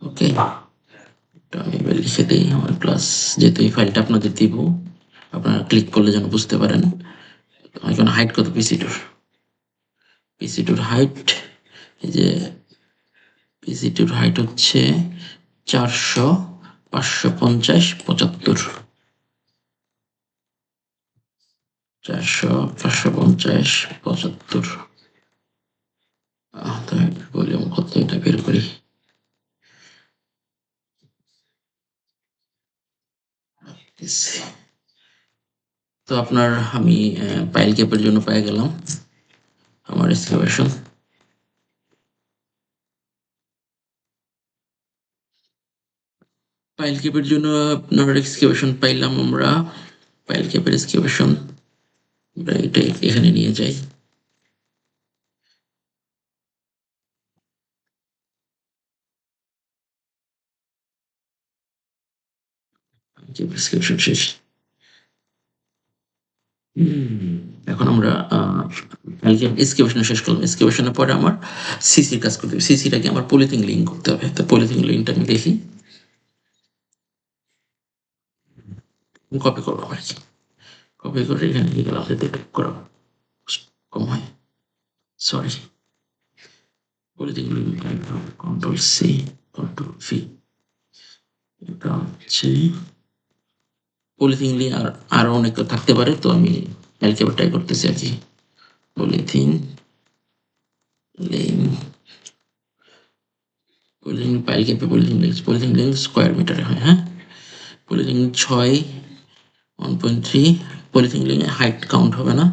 ওকে, এটা আমি এবার লিখে দিই আমার প্লাস, যেহেতু এই ফাইলটা আপনাদের দিব, আপনারা ক্লিক করলে যেন বুঝতে পারেন। এখানে হাইট কত পিসি টুর? পিসি টুর হাইট, এই যে পিসি টুর হাইট হচ্ছে 400, 550, 75। 400, 550, 75। তাই ভলিউম কত, এটা বের করি। তো আপনার আমি পাইল ক্যাপের জন্য পেয়ে গেলাম আমার এক্সক্যাভেশন। পাইল ক্যাপের জন্য আপনার এক্সক্যাভেশন পাইলাম আমরা। পাইল ক্যাপের এক্সক্যাভেশন আমরা এটা এখানে নিয়ে যাই। এক্সক্যাভেশন শেষ। এখন আমরা এক্সক্যাভেশন শেষ করলাম। এক্সক্যাভেশনের পরে আমার সিসির কাজ করতে হবে। সিসিটাকে আমার পলিথিন লিঙ্ক করতে হবে। তো পলিথিন লিঙ্কটা আমি দেখি, কপি করবো আর কি। কপি করে এখানে কি গেলাম, যাতে করা কম হয়। Sorry, polythene link, control C, control V. এটা হচ্ছে পলিথিন লিঙ্ক, আর আরো অনেক থাকতে পারে, তো আমি অ্যালকেবার ট্রাই করতেছি আর কি। পলিথিন লিঙ্ক, পলিথিন পাইল ক্যাপে পলিথিন লিঙ্ক স্কোয়ার মিটারে হয়, হ্যাঁ। পলিথিন 6, 1.3। পলিথিন লিঙ্কে হাইট কাউন্ট হবে না,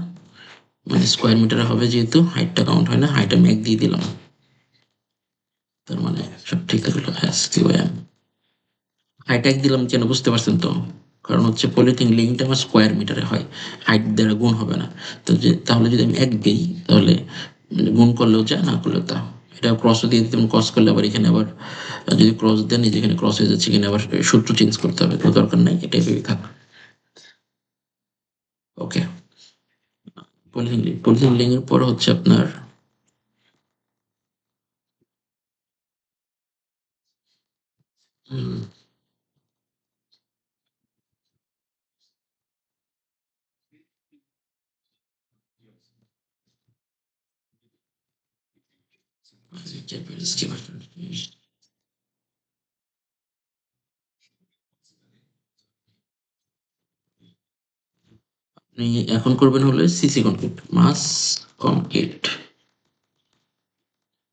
মানে স্কোয়ার মিটারে হবে, যেহেতু হাইটটা কাউন্ট হয় না। হাইট আমি 1 দিয়ে দিলাম, তার মানে সব ঠিক থাকলো। হাইট 1 দিলাম কেন, বুঝতে পারছেন তো? কারণ হচ্ছে পলিথিন লিঙ্কটা আমার স্কোয়ার মিটারে হয়, হাইট দ্বারা গুণ হবে না। তো যে তাহলে যদি আমি 1 দিই, তাহলে গুণ করলেও যা, না করলেও তা। এটা ক্রস দিয়ে দিতে, ক্রস করলে আবার এখানে আবার যদি ক্রস দেন, এই যেখানে ক্রস হয়ে যাচ্ছে, এখানে আবার সূত্র চেঞ্জ করতে হবে, তো দরকার নাই, এটাই ভেবে থাক। ওকে, পলিথিন লিঙ্কের পর হচ্ছে আপনার হুম, আপনি এখন করবেন হলে সিসি কনক্রিট, কনক্রিট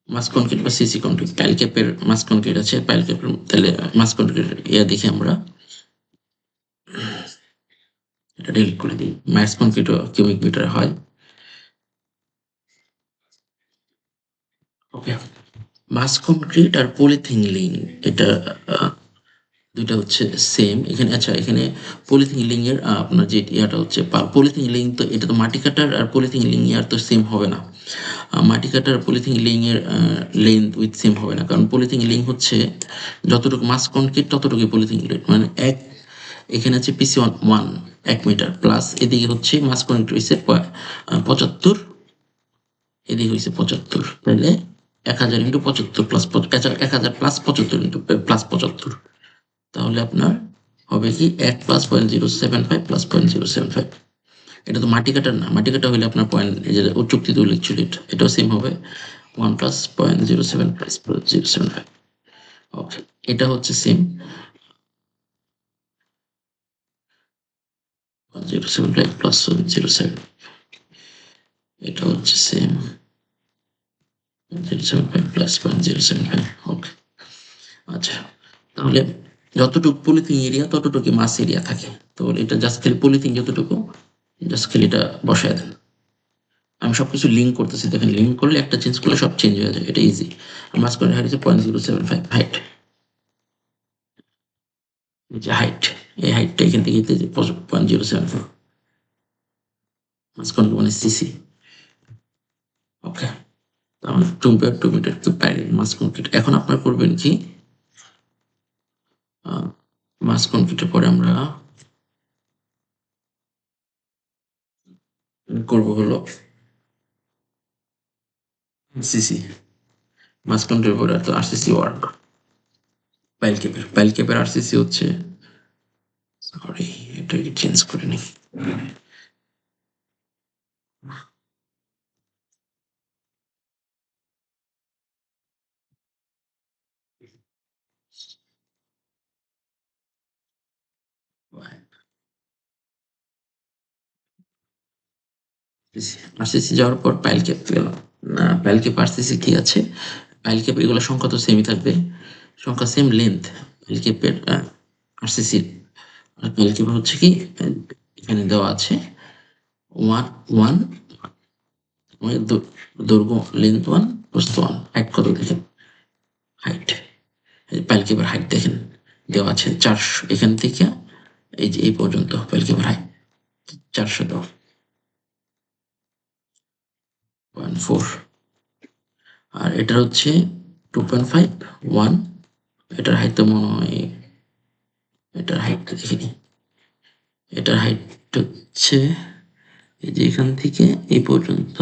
মাস কনক্রিট বা সিসি কনক্রিট। টাইল ক্যাপের মাস কনক্রিট আছে, পাইল ক্যাপের, তাহলে মাস কনক্রিট ইয়া দেখি আমরা। এটা ডিলিট করে দিই। মাস কনক্রিট কিউবিক মিটার হয়। ওকে, মাস কনক্রিট আর পলিথিন লিঙ্ক, এটা দুইটা হচ্ছে সেম এখানে। আচ্ছা, এখানে পলিথিন লিং এর আপনার যে ইয়াটা হচ্ছে পলিথিন লিং, তো এটা তো মাটি কাটার আর পলিথিন লিং আর তো সেম হবে না। মাটি কাটার পলিথিন লিং এর লেন্থ উইথ সেম হবে না, কারণ পলিথিন লিং হচ্ছে যতটুকু মাস কনক্রিট ততটুকু পলিথিন লিং, মানে এক এখানে হচ্ছে পিসি 1 মিটার প্লাস এদিকে হচ্ছে মাস কনক্রিট হয়েছে 75, এদিকে হয়েছে 75, তাহলে 1000 into 75 plus 1000 plus 75 into plus 75, তাহলে আপনার হবে কি 1 প্লাস 0.075 প্লাস 0.075। এটা তো মাটি কাটার না, মাটি কাটা হলে আপনার পয়েন্ট, এই যে চুক্তিতে উল্লেখ ছিল এটাও সেম হবে 1 প্লাস 0.07 প্লাস 0.075। ওকে, এটা হচ্ছে সেম 0.075 প্লাস 0.07, এটা হচ্ছে সেম 0.075 প্লাস 0.075। ওকে, আচ্ছা, তাহলে যতটুকু পলিথিন এরিয়া ততটুকু মাস এরিয়া থাকে, তো এটা জাস্ট খালি পলিথিন যতটুকু, জাস্ট খালি এটা বসায় দেন। আমি সবকিছু লিঙ্ক করতেছি, দেখেন লিঙ্ক করলে একটা চেঞ্জ করলে সব চেঞ্জ হয়ে যায়, এটা ইজি। মাস করে হাইট হচ্ছে 0.075 হাইট, এই যে হাইট, এই হাইটটা এখান থেকে 0.075 মাস কনক্রিট মানে সিসি। ওকে, তাহলে 2 মিটার তো প্যারেন্ট মাস কনক্রিট। এখন আপনার করবেন কি, মাস কনক্রিটের পরে আমরা করবো হলো সিসি। মাস কনক্রিটের পরে তো আরসিসি ওয়ার্ক, পাইল ক্যাপের আরসিসি হচ্ছে, সরি এটা চেঞ্জ করে নিই। আরসিসি যাওয়ার পর পাইল ক্যাপ গেল না, পাইল ক্যাপ আরসিসি কি আছে, পাইল ক্যাপ এগুলো সংখ্যা তো সেমই থাকবে, সংখ্যা সেম লেন্থ পাইল ক্যাপের আরসিসি। আর পাইল ক্যাপ হচ্ছে কি এখানে দেওয়া আছে 1 মানে দৈর্ঘ্য লেন্থ 1 প্রস্থ 1, হাইট কত দেখেন, হাইট পাইল ক্যাপের হাইট দেখেন দেওয়া আছে 400, এখান থেকে এই যে এই পর্যন্ত পাইল ক্যাপের হাইট 400.4, আর এটার হচ্ছে 2.5 1, এটার হাইট তো মনে হয়, এটার হাইটটা দেখিনি, এটার হাইট হচ্ছে এই যে এখান থেকে এই পর্যন্ত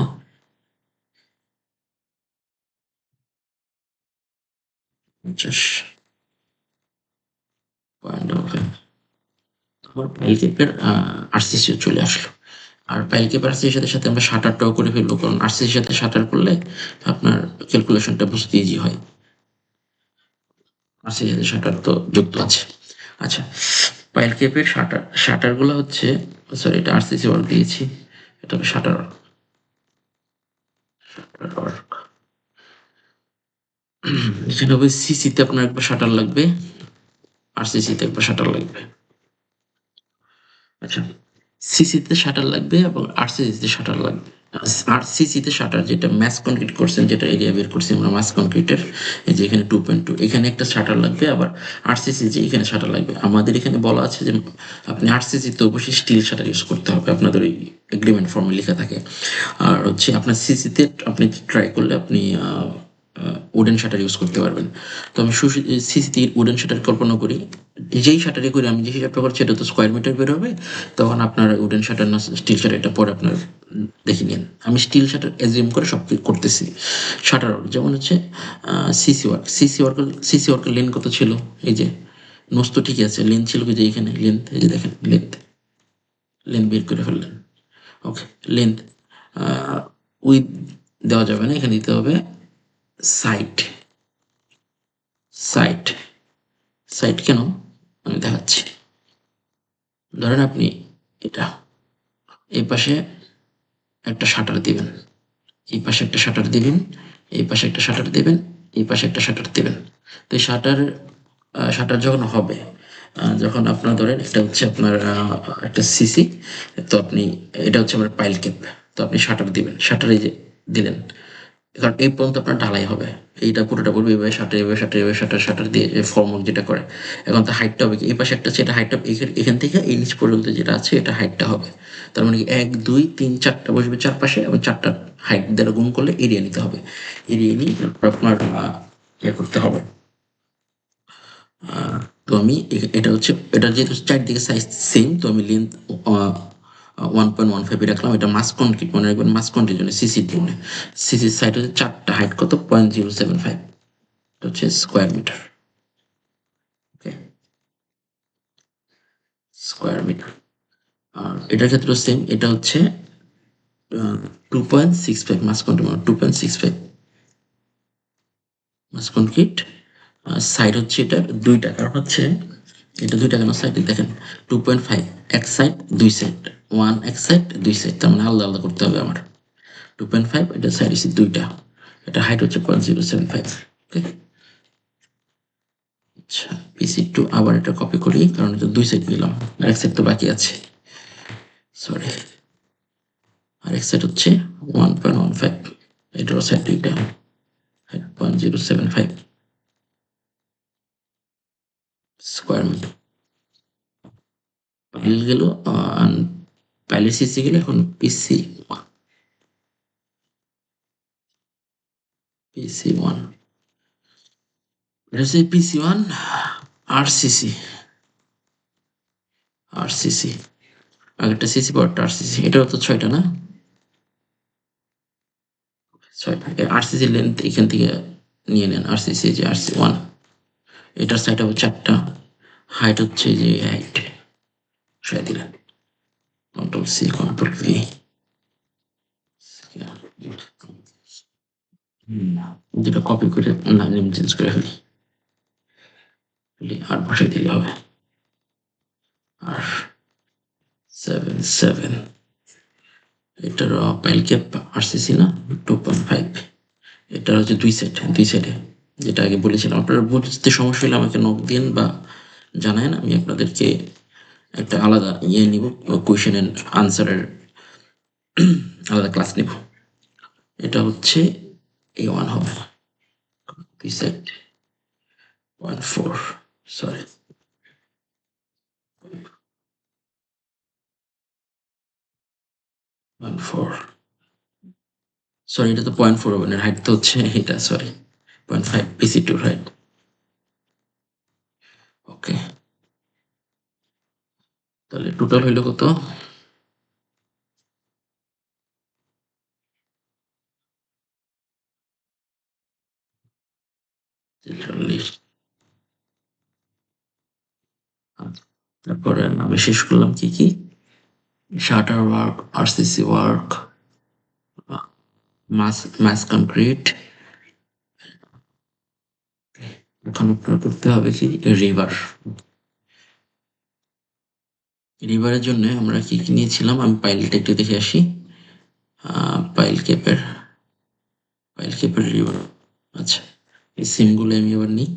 50.5। আমার পাইল ক্যাপের আরসিসিও চলে আসলো। আর পাইল ক্যাপ আরসিসির সাথে সাথে আমরা শাটারটাও করে ফেলবো, কারণ আরসিসির সাথে শাটার করলে আপনার ক্যালকুলেশনটা বুঝতে ইজি হয়। আরসিসির সাথে শাটার তো যুক্ত আছে। আচ্ছা, পাইল ক্যাপের শাটার গুলো হচ্ছে, সরি এটা আরসিসি ওয়ার্ক দিয়েছি, এটা হবে শাটার ওয়ার্ক। এখানে হবে সিসিতে আপনার একবার শাটার লাগবে, আরসিসিতে একবার শাটার লাগবে। আচ্ছা, সিসিতে শাটার লাগবে এবং আরসিসিতে শাটার লাগবে। আরসিসিতে শাটার যেটা ম্যাস কনক্রিট করছেন, যেটা এরিয়া বের করছি আমরা মাস কনক্রিটের, এই যে এখানে 2.2 এখানে একটা শাটার লাগবে, আবার আরসিসি যে এখানে শাটার লাগবে। আমাদের এখানে বলা আছে যে আপনি আরসিসিতে অবশ্যই স্টিল শাটার ইউজ করতে হবে, আপনাদের ওই এগ্রিমেন্ট ফর্মে লেখা থাকে। আর হচ্ছে আপনার সিসিতে আপনি ট্রাই করলে আপনি উডেন শাটার ইউজ করতে পারবেন। তো আমি সিসিতে উডেন শাটার কল্পনা করি, যেই শাটারে করি আমি, যে হিসাবটা করছি এটা তো স্কোয়ার মিটার বের হবে, তখন আপনার উডেন শাটার না স্টিল শাটার এটা পরে আপনার দেখে নিন। আমি স্টিল শাটার এজিউম করে সব করতেছি। শাটার যেমন হচ্ছে সিসি ওয়ার্কের লেন্থ কত ছিল, এই যে নোস তো ঠিকই আছে, লেন্থ ছিল কি যে এখানে লেন্থ, এই যে দেখেন লেন্থ, লেন্থ বের করে ফেললেন। ওকে, লেন্থ উইথ দেওয়া যাবে না, এখানে দিতে হবে সাইড। সাইড সাইড কেন আমি দেখাচ্ছি। ধরেন আপনি এটা এই পাশে একটা শাটার দিবেন, এই পাশে একটা শাটার দিবেন, এই পাশে একটা শাটার দিবেন, এই পাশে একটা শাটার দিবেন। তো এই শাটার যখন হবে, যখন আপনার ধরেন এটা হচ্ছে আপনার একটা সিসি, তো আপনি এটা হচ্ছে আপনার পাইল ক্যাপ, তো আপনি শাটার দিবেন, শাটার এই যে দিলেন, কারণ এই পর্যন্ত আপনার ঢালাই হবে, এইটা পুরোটা পড়বে এভাবে শাটার এভাবে শাটার এভাবে শাটার শাটার দিয়ে ফর্মওয়ার্ক যেটা করে। এখন তো হাইটটা হবে কি, এই পাশে একটা আছে, এটা হাইটটা এখান থেকে এই নিচ পর্যন্ত যেটা আছে এটা হাইটটা হবে। তার মানে কি 1 2 3 4টা বসবে চারপাশে, এবং চারটার হাইট দ্বারা গুণ করলে এরিয়া নিতে হবে। এরিয়া নিয়ে তারপর আপনার ইয়ে করতে হবে। তো আমি এটা হচ্ছে, এটা যেহেতু চারদিকে সাইজ সেম, তো আমি লেন্থ 1.15 রাখলাম। এটা মাস কনক্রিট, মনে রাখবেন মাস কনক্রিট জন্য, সিসির জন্য। সিসির সাইড হচ্ছে চারটা, হাইট কত 0.075, এটা হচ্ছে স্কোয়ার মিটার। ওকে, স্কোয়ার মিটার। আর এটার ক্ষেত্রে সেম, এটা হচ্ছে 2.65 মাস কনক্রিট, 2.65 মাস কনক্রিট। সাইড হচ্ছে এটা দুইটা, কারণ হচ্ছে এটা দুইটা কেন সাইড দেখেন, 2.5 এক সাইড দুই সাইড, ওয়ান এক সাইড দুই সাইড, তার মানে আলাদা আলাদা করতে হবে আমার। 2.5 এটা সাইড হচ্ছে দুইটা, এটা হাইট হচ্ছে 0.075। ওকে, আচ্ছা PC2 আবার এটা কপি করি, কারণ এটা দুই সাইড নিলাম, আর এক সাইড তো বাকি আছে, সরি। আর এক সাইড হচ্ছে 1.15, এটারও সাইড দুইটা, 0.075 স্কোয়ার মিটার। পাইল গেল, পাইলের সিসি গেলে, এখন PC1 এটা হচ্ছে PC1 RCC, RCC আগেরটা সিসি পরটা RCC, এটাও তো 6টা না, 6টা। RCC লেন্থ এখান থেকে নিয়ে নেন, RCC যে RC1, এটার সাইড হবে 4টা, হাইট হচ্ছে যে 8, সরাই দিলেন, Ctrl+C Ctrl+V, যেটা কপি করে না নেম চেঞ্জ করে ফেলি, আর বসাই দিলে হবে। আর 7 এটার পাইল ক্যাপ RCC না 2.5, এটা হচ্ছে দুই সেট, দুই সাইডে, যেটা আগে বলেছিলাম। আপনারা বুঝতে সমস্যা হলে আমাকে নক দিন বা জানান, আমি আপনাদেরকে একটা আলাদা ইয়ে নিব, কোয়েশ্চেন এন্ড আনসারের আলাদা ক্লাস নিব। এটা হচ্ছে A1 হবে, দুই সাইড 1.4, সরি 1.4, সরি এটা তো 0.4 হবে না, হাইট তো হচ্ছে এটা, সরি 0.5 PC2 হাইট। ওকে, তাহলে টোটাল হইলো কত, 43। তারপরে আমি শেষ করলাম কি কি, শাটার ওয়ার্ক, RCC ওয়ার্ক, মাস কনক্রিট। এখন আপনার করতে হবে কি, রিভার। রিভারের জন্য আমরা কি কি নিয়েছিলাম, আমি পাইলটা একটু দেখে আসি। পাইল ক্যাপের রিভার, আচ্ছা এই সিমগুলো আমি আবার নিই।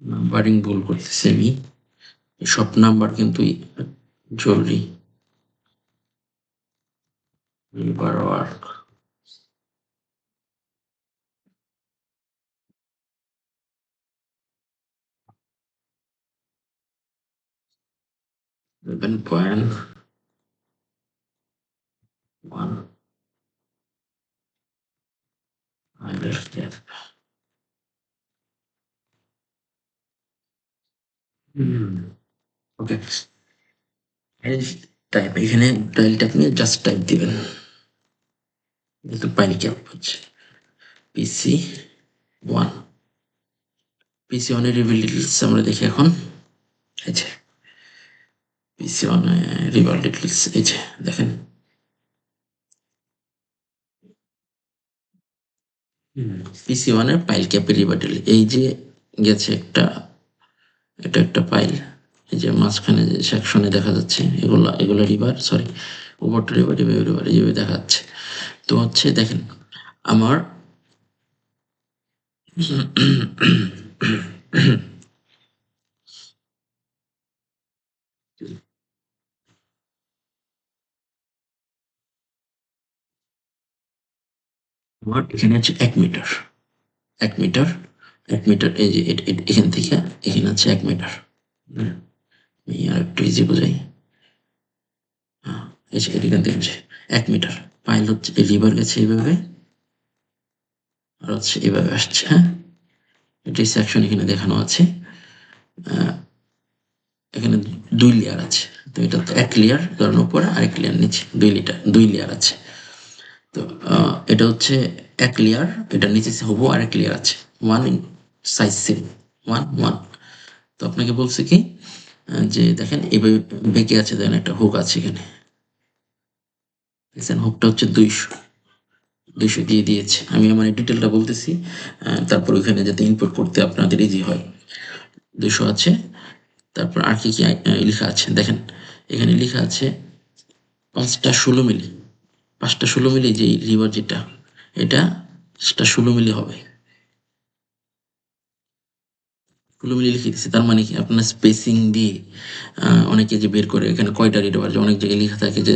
নাম্বারিং ভুল করতেছি আমি, সব নাম্বার কিন্তু জরুরি। River work, $11.1 understand. ওকে, টাইপ এখানে টাইলটা আপনি জাস্ট টাইপ দিবেন, যেহেতু পাইল ক্যাপ হচ্ছে PC1। PC1 এর রিভিল ডিটেলস আমরা দেখি এখন, এই যে PC1 রিভিল ডিটেলস, এই যে দেখেন PC1 এর পাইল ক্যাপের রিভিল ডিটেল, এই যে গেছে একটা, এটা একটা পাইল, এই যে মাঝখানে যে সেকশনে দেখা যাচ্ছে, এগুলো রিভার, সরি উপরটা রিভার, যেভাবে দেখা যাচ্ছে। তো হচ্ছে দেখেন আমার আমার এখানে আছে 1 মিটার, 1 মিটার, 1 মিটার, এই যে এখান থেকে এখানে আছে 1 মিটার। আমি আর একটু ইজি বোঝাই। এই যে এখান থেকে হচ্ছে 1 মিটার। পাইল হচ্ছে এই লিভার গেছে এইভাবে, আর হচ্ছে এইভাবে আসছে। হ্যাঁ, এটি সেকশন এখানে দেখানো আছে। এখানে 2 লেয়ার আছে। তো এটা তো 1 লেয়ার ধরেন উপরে, আরেক লেয়ার নিচে, 2 লেয়ার আছে। তো এটা হচ্ছে 1 লেয়ার, এটার নিচে হবু আরেক লেয়ার আছে, 1 সাইজ সেম, 1 1। তো আপনাকে বলছে কি যে দেখেন এইভাবে বেঁকে আছে, দেখেন একটা হুক আছে এখানে, দেখছেন হুকটা হচ্ছে 200 দিয়ে দিয়েছে। আমি আমার ডিটেলটা বলতেছি, তারপর ওইখানে যাতে ইনপুট করতে আপনাদের ইজি হয়। 200 আছে। তারপর আর কি কি লেখা আছে দেখেন, এখানে লেখা আছে 5টা 16 মিলি, 5টা 16 মিলি যে রিভার যেটা, এটা সেটা 16 মিলি হবে। 16 মিলি লিখে দিচ্ছে, তার মানে কি আপনার স্পেসিং দিয়ে অনেকে যে বের করে এখানে কয়টা রিভার, যে অনেক জায়গায় লেখা থাকে যে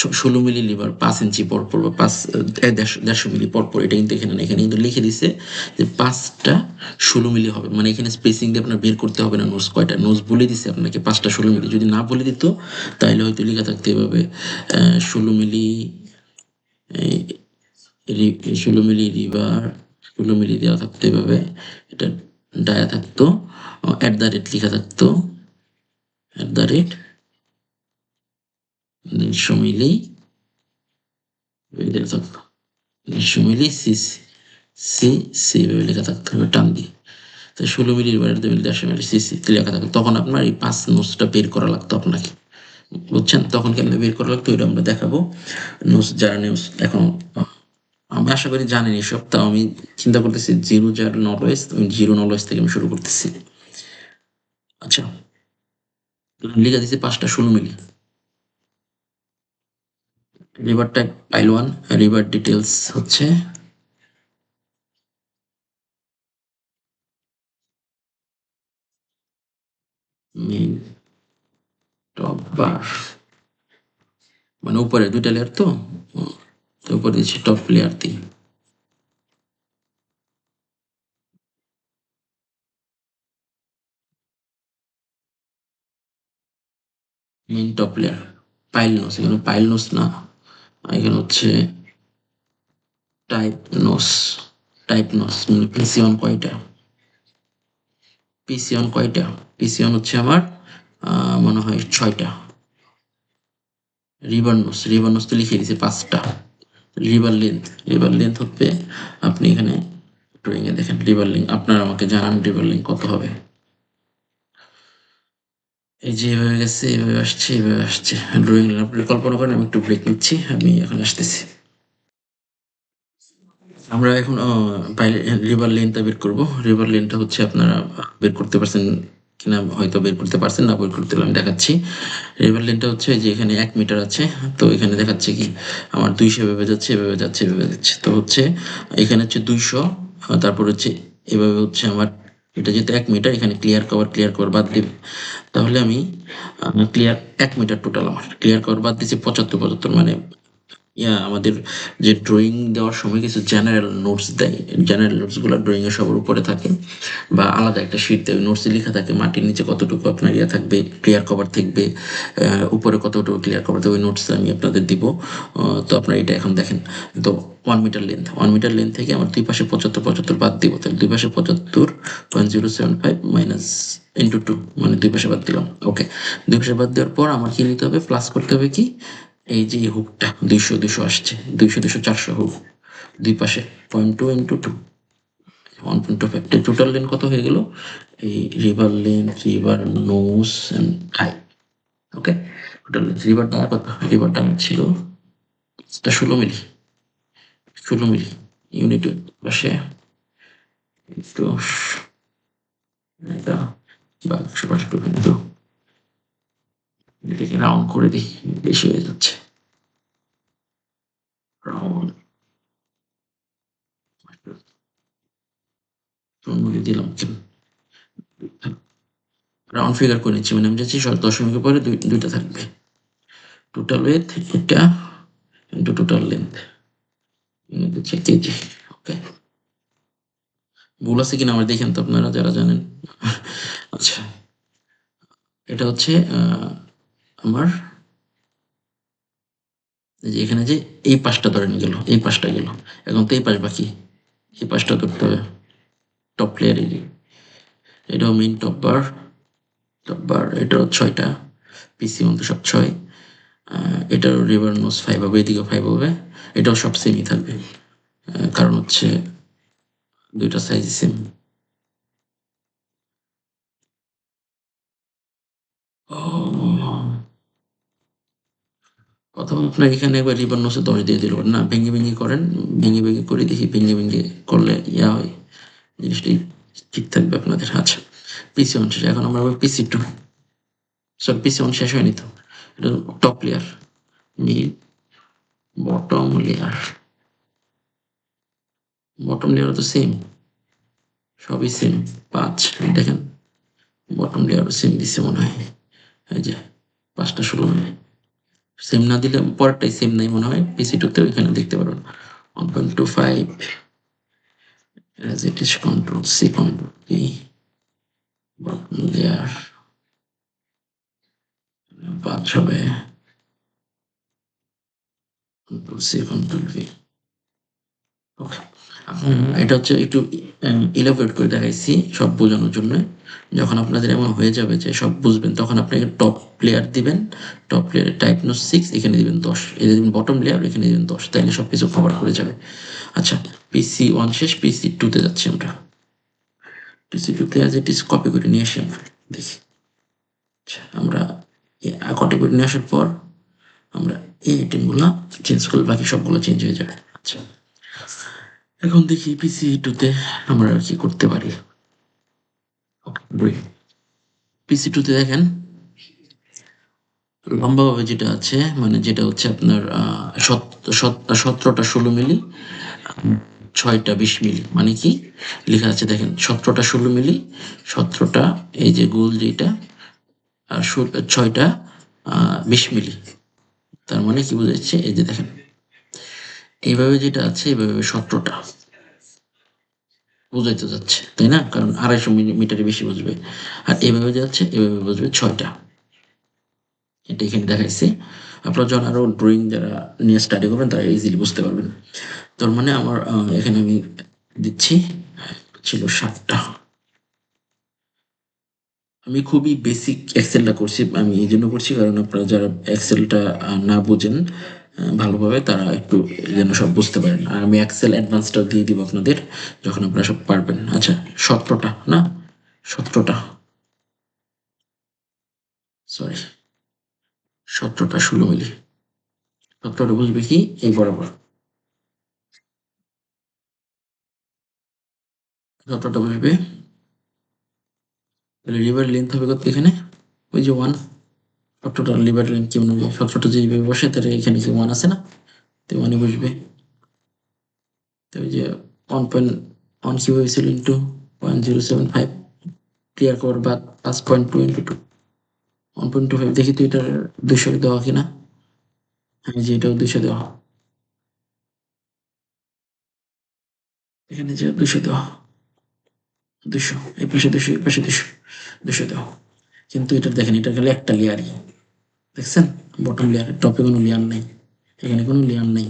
16 মিলি লিভার 5 ইঞ্চি পর পর বা 150 মিলি পর পর, এটা কিন্তু এখানে না, এখানে কিন্তু লিখে দিচ্ছে যে 5টা 16 মিলি হবে। মানে এখানে স্পেসিং দিয়ে আপনার বের করতে হবে না নোটস কয়টা, নোটস বলে দিচ্ছে আপনাকে 5টা 16 মিলি। যদি না বলে দিত তাহলে হয়তো লেখা থাকতে এভাবে 16 মিলি, 16 মিলি রিভার, 16 মিলি দেওয়া থাকতো এভাবে, এটা ডায়া থাকতো, @ লেখা থাকতো, @ 150 মিলি দেওয়া থাকতো, 150 মিলি সি সি সি এভাবে লেখা থাকতো টান দিয়ে। তো 16 মিলি রিভার, 150 মিলি সি সি লেখা থাকতো। তখন আপনার এই 5 নোটসটা বের করা লাগতো আপনাকে, বুঝছেন? তখন কেমনে বের করা লাগতো এটা আমরা দেখাবো। নোটস যারা নোটস এখন আমি আশা করি জানেন এসব, তাও আমি চিন্তা করতেছি জিরো যার নলেজ, জিরো নলেজ থেকে আমি শুরু করতেছি। আচ্ছা, লিখে দিছি 5টা 16 মিলি। রিভার টাইপ পাইল 1, রিভার ডিটেলস হচ্ছে মেইন টপ বার, মানে উপরে 2টা লেয়ার তো, তো উপরে দিচ্ছি টপ লেয়ার দিই। Main top layer pile nos, এখানে পাইল নোস না, এখানে হচ্ছে টাইপ নোস। টাইপ নোস মানে পিসি1 কয়টা, পিসি1 কয়টা, পিসি1 হচ্ছে আমার মনে হয় 6টা। রিভার নোস, রিভার নোস তো লিখে দিয়েছে 5টা। রিভার লেন্থ, রিভার লেন্থ হচ্ছে আপনি এখানে ড্রয়িং এ দেখেন রিভার লেন্থ, আপনারা আমাকে জানান রিভার লেন্থ কত হবে। এই যে এভাবে গেছে, এভাবে আসছে, এভাবে আসছে। ড্রয়িং আপনি কল্পনা করেন, আমি একটু ব্রেক নিচ্ছি, আমি এখন আসতেছি। আমরা এখন রিভার লেনটা বের করব। রিভার লেনটা হচ্ছে আপনারা বের করতে পারছেন কিনা, হয়তো বের করতে পারছেন, না বের করতে পারলে আমি দেখাচ্ছি। রিভার লেনটা হচ্ছে যে এখানে 1 মিটার আছে, তো এখানে দেখাচ্ছে কি আমার 200 এভাবে যাচ্ছে, এভাবে যাচ্ছে, এভাবে যাচ্ছে। তো হচ্ছে এখানে হচ্ছে 200, তারপর হচ্ছে এভাবে হচ্ছে আমার, এটা যেহেতু 1 মিটার, এখানে ক্লিয়ার কভার বাদ দিবে। তাহলে আমি ক্লিয়ার 1 মিটার টোটাল, আমার ক্লিয়ার কভার বাদ দিচ্ছি 75 মানে আমাদের যে ড্রয়িং দেওয়ার সময় কিছু জেনারেল নোটস দেয়, জেনারেল নোটস গুলো ড্রয়িং এর সবার উপরে থাকে, বা আলাদা একটা শিট দেয়, নোটসে লেখা থাকে মাটির নিচে কতটুকু আপনার থাকবে, ক্লিয়ার কভার থাকবে, উপরে কতটুকু ক্লিয়ার কভার থাকবে, ওই নোটস আমি আপনাদের দিব। তো আপনারা এটা এখন দেখেন। তো 1 মিটার লেন্থ থেকে আমার দুই পাশে 75 বাদ দিব, তাহলে দুই পাশে 75.075 মাইনাস × 2, মানে দুই পাশে বাদ দিলাম। ওকে, দুই পাশে বাদ দেওয়ার পর আমার কি নিতে হবে, প্লাস করতে হবে কি, এই যে হুকটা 200 আসছে, 200 400 হুক দুই পাশে 0.2 × 2, 1.25, টোটাল লেন্থ কত হয়ে গেল, এই river length, river nose and height. Okay, total river time কত, রিভার টাইম ছিল 16 মিলি, 16 মিলি ইউনিট পাশে, একটু এটা বা 100 কিন্তু এটাকে রাউন্ড করে দিই, বেশি হয়ে যাচ্ছে। দিলাম কেন, রাউন্ড ফিগার করে নিচ্ছি, মানে আমি চাচ্ছি দশমিকের পরে দুইটা থাকবে। টোটাল উইথ এটা ইন্টু টোটাল লেন্থ হচ্ছে কেজি। ওকে, ভুল আছে কিনা আমার দেখেন তো আপনারা যারা জানেন। আচ্ছা, এটা হচ্ছে আমার এই যে এখানে যে এই পাশটা ধরেন গেল, এই পাশটা গেল, এখন তো এই পাশ বাকি, এই পাশটা ধরতে হবে। টপ লেয়ার এটাও মেইন টপ বার, টপ বার এটাও ৬টা, পিসি মধ্যে সব ৬। এটারও রিভার নোজ ৫ হবে, এদিকেও ৫ হবে। এটাও সব সেমই থাকবে, কারণ হচ্ছে দুইটা সাইজই সেম। অথবা আপনার এখানে একবার রিবন নোসে ১০ দিয়ে দিল না, ভেঙে ভেঙে করেন, ভেঙে ভেঙে করে দেখি, ভেঙে ভেঙে করলে ইয়া হয়, জিনিসটাই ঠিক থাকবে আপনাদের। আচ্ছা, পিসি ওয়ান শেষ, এখন আমরা পিসি টু, সরি পিসি ওয়ান শেষ হয়নি তো, এটা top layer, mid, bottom layer, bottom layer তো সেম, সবই সেম ৫, দেখেন বটম লেয়ারও সেম দিচ্ছে মনে হয়, এই যে ৫টা ১৬ সেম না দিলে পরেরটাই সেম নাই মনে হয়, পিসি টুতেও এখানে দেখতে পারবেন 1.25 as it is control C control V bottom layer ৫ হবে control C control V। ওকে, এটা হচ্ছে একটু ইলাবোরেট করে দেখাইছি সব বোঝানোর জন্য। যখন আপনাদের এমন হয়ে যাবে যে সব বুঝবেন, তখন আপনাকে টপ লেয়ার দিবেন, টপ লেয়ারে টাইপ নোট 6 এখানে দিবেন ১০, এখানে দিবেন বটম লেয়ার এখানে দিবেন ১০, তাইলে সবকিছু কভার করে যাবে। আচ্ছা, পিসি ওয়ান শেষ, পিসি টুতে যাচ্ছি আমরা। পিসি টুতে অ্যাজ ইট ইজ কপি করে নিয়ে আসি আমরা, দেখি। আচ্ছা, আমরা কপি করে নিয়ে আসার পর আমরা এই আইটেমগুলো চেঞ্জ করলে বাকি সবগুলো চেঞ্জ হয়ে যাবে। আচ্ছা, এখন দেখি পিসি টুতে আমরা আর কি করতে পারি। ওকে, পিসি টুতে দেখেন লম্বাভাবে যেটা আছে, মানে যেটা হচ্ছে আপনার ১৭টা ১৬ মিলি, ৬টা ২০ মিলি, মানে কি লেখা আছে দেখেন, ১৭টা ১৬ মিলি, ১৭টা এই যে গোল যেটা, আর ৬টা ২০ মিলি। তার মানে কি বোঝাচ্ছে, এই যে দেখেন এইভাবে যেটা আছে, এইভাবে ১৭টা বুঝাইতে যাচ্ছে, তাই না? কারণ ২৫০ মিটারে বেশি বুঝবে। আর এভাবে যাচ্ছে, এভাবে বুঝবে ৬টা। এটা এখানে দেখাইছি। আপনারা যখন আরো ড্রয়িং যারা নিয়ে স্টাডি করবেন তারা ইজিলি বুঝতে পারবেন। তার মানে আমার এখানে আমি দিচ্ছি ছিল ৭টা। আমি খুবই বেসিক এক্সেলটা করছি। আমি এইজন্য করছি কারণ আপনারা যারা এক্সেলটা না বোঝেন ভালোভাবে, তারা একটু যেন সব বুঝতে পারেন। আর আমি এক্সেল অ্যাডভান্সটা দিয়ে দিব আপনাদের যখন আপনারা সব পারবেন। আচ্ছা, ১৭টা না, ১৭টা, সরি ১৭টা ১৬ মিলি। ১৭টা বুঝবে কি এই বরাবর, ১৭টা বুঝবে তাহলে লিভার লেন্থ হবে কত এখানে, ওই যে 1। ১৭টা লিভার লেন্থ কেমন হবে, ১৭টা যেইভাবে বসে তাহলে এখানে কি 1 আছে না, তো 1 বসবে। তো ওই যে 1.1 কিভাবে ছিল ইন্টু 0.075, ক্লিয়ার করার বাদ 5.2 ইন্টু 2 1.25, দেখি তো এটার 200 দেওয়া কিনা। হ্যাঁ, যে এটাও 200 দেওয়া, এখানে যে 200 দেওয়া, 200 এই পাশে 200, এই পাশে 200, 200 দেওয়া। কিন্তু এটা দেখেন, এটা খালি একটা লেয়ারই, দেখছেন বটম লেয়ার, টপে কোনো লেয়ার নেই, এখানে কোনো লেয়ার নেই,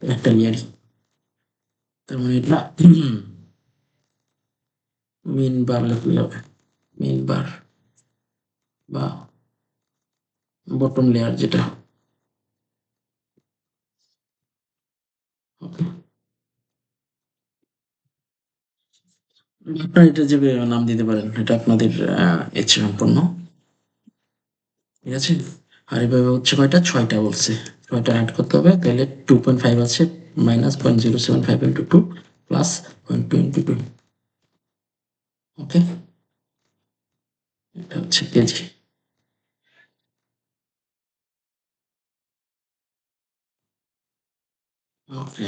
একটা লেয়ারই। তার মানে এটা মেইন বার লিখলে হবে, মেইন বার বা বটম লেয়ার যেটা। ওকে, আপনারা এটা যে নাম দিতে পারেন, এটা আপনাদের ইচ্ছে সম্পন্ন, ঠিক আছে। আর এভাবে হচ্ছে কয়টা, ৬টা বলছে, ৬টা অ্যাড করতে হবে, তাহলে 2.5 আছে, মাইনাস 0.075 ইন্টু 2 প্লাস 0.2 ইন্টু 2। ওকে, এটা হচ্ছে কেজি। ওকে,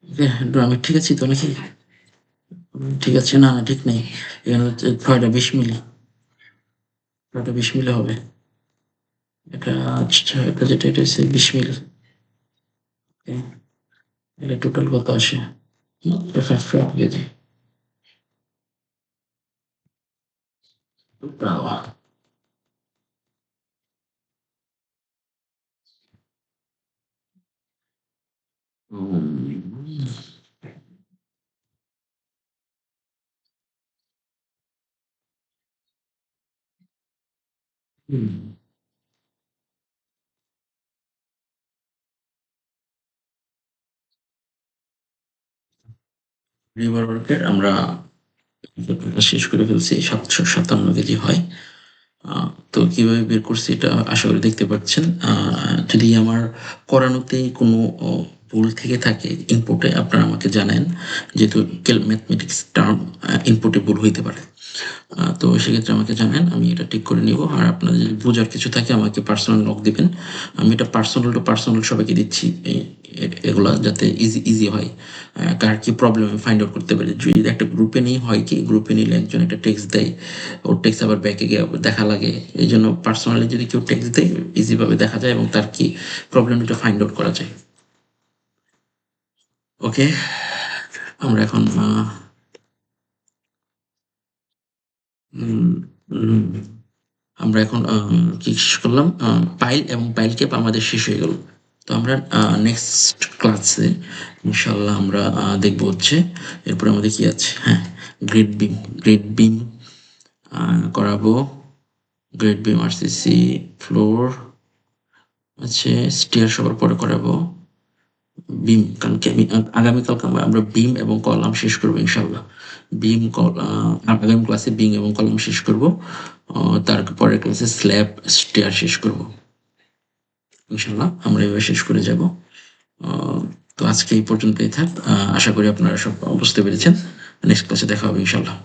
ওকে, আমি ঠিক আছি তো নাকি? ঠিক আছে, না না ঠিক নেই। এখানে হচ্ছে 6টা 20 মিলি, 6টা 20 মিলি হবে। এটা আচ্ছা, এটা যেটা এটা হচ্ছে 20 মিলি। ওকে, এটা টোটাল কত আসে? মাত্র 5 কেজি। বাবা! হুম, হুম। রিভার ওয়ার্কের আমরা শেষ করে ফেলছি। 757 কেজি হয়। আ তো কিভাবে বের করছি এটা আশা করি দেখতে পাচ্ছেন। যদি আমার করানোতে কোনো ভুল থেকে থাকে ইনপুটে আপনারা আমাকে জানায়েন। যেহেতু ম্যাথমেটিক্স টার্ম ইনপুটে ভুল হইতে পারে। তো সেক্ষেত্রে আমাকে জানান। আমি এটা ঠিক করে নিবো। আর আপনার যদি বোঝার কিছু থাকে আমাকে পার্সোনাল নক দিবেন। আমি এটা পার্সোনাল টু পার্সোনাল সবাইকে দিচ্ছি। এগুলা যাতে ইজি হয়। কার কি প্রবলেম আমি ফাইন্ড আউট করতে পারি। যদি একটা গ্রুপে নিয়ে হয় কি, গ্রুপে নিলে একজন একটা টেক্সট দেয়। ওর টেক্সট আবার ব্যাকে গিয়ে আবার দেখা লাগে। এইজন্য পার্সোনালি যদি কেউ টেক্সট দেয় ইজি ভাবে দেখা যায় এবং তার কি প্রবলেম এটা ফাইন্ড আউট করা যায়। ওকে? আমরা এখন উম উম আমরা এখন কি শেষ করলাম? পাইল এবং পাইল ক্যাপ আমাদের শেষ হয়ে গেল। তো আমরা নেক্সট ক্লাসে ইনশাআল্লাহ আমরা দেখব হচ্ছে এরপরে আমাদের কি আছে? হ্যাঁ, গ্রেড বিম, গ্রেড বিম করাবো। গ্রেড বিম, আরসিসি, ফ্লোর আছে, স্টেয়ার সবার পরে করাবো। বিম কালকে আগামীকালকে আমরা বিম এবং কলাম শেষ করবো ইনশাআল্লাহ। আগামী ক্লাসে বিম এবং কলাম শেষ করব। তারপরের ক্লাসে স্ল্যাব, স্টেয়ার শেষ করব। ইনশাআল্লাহ আমরা এভাবে শেষ করে যাব। আ তো আজকে এই পর্যন্তই থাক। আশা করি আপনারা সব বুঝতে পেরেছেন। নেক্সট ক্লাসে দেখা হবে ইনশাআল্লাহ।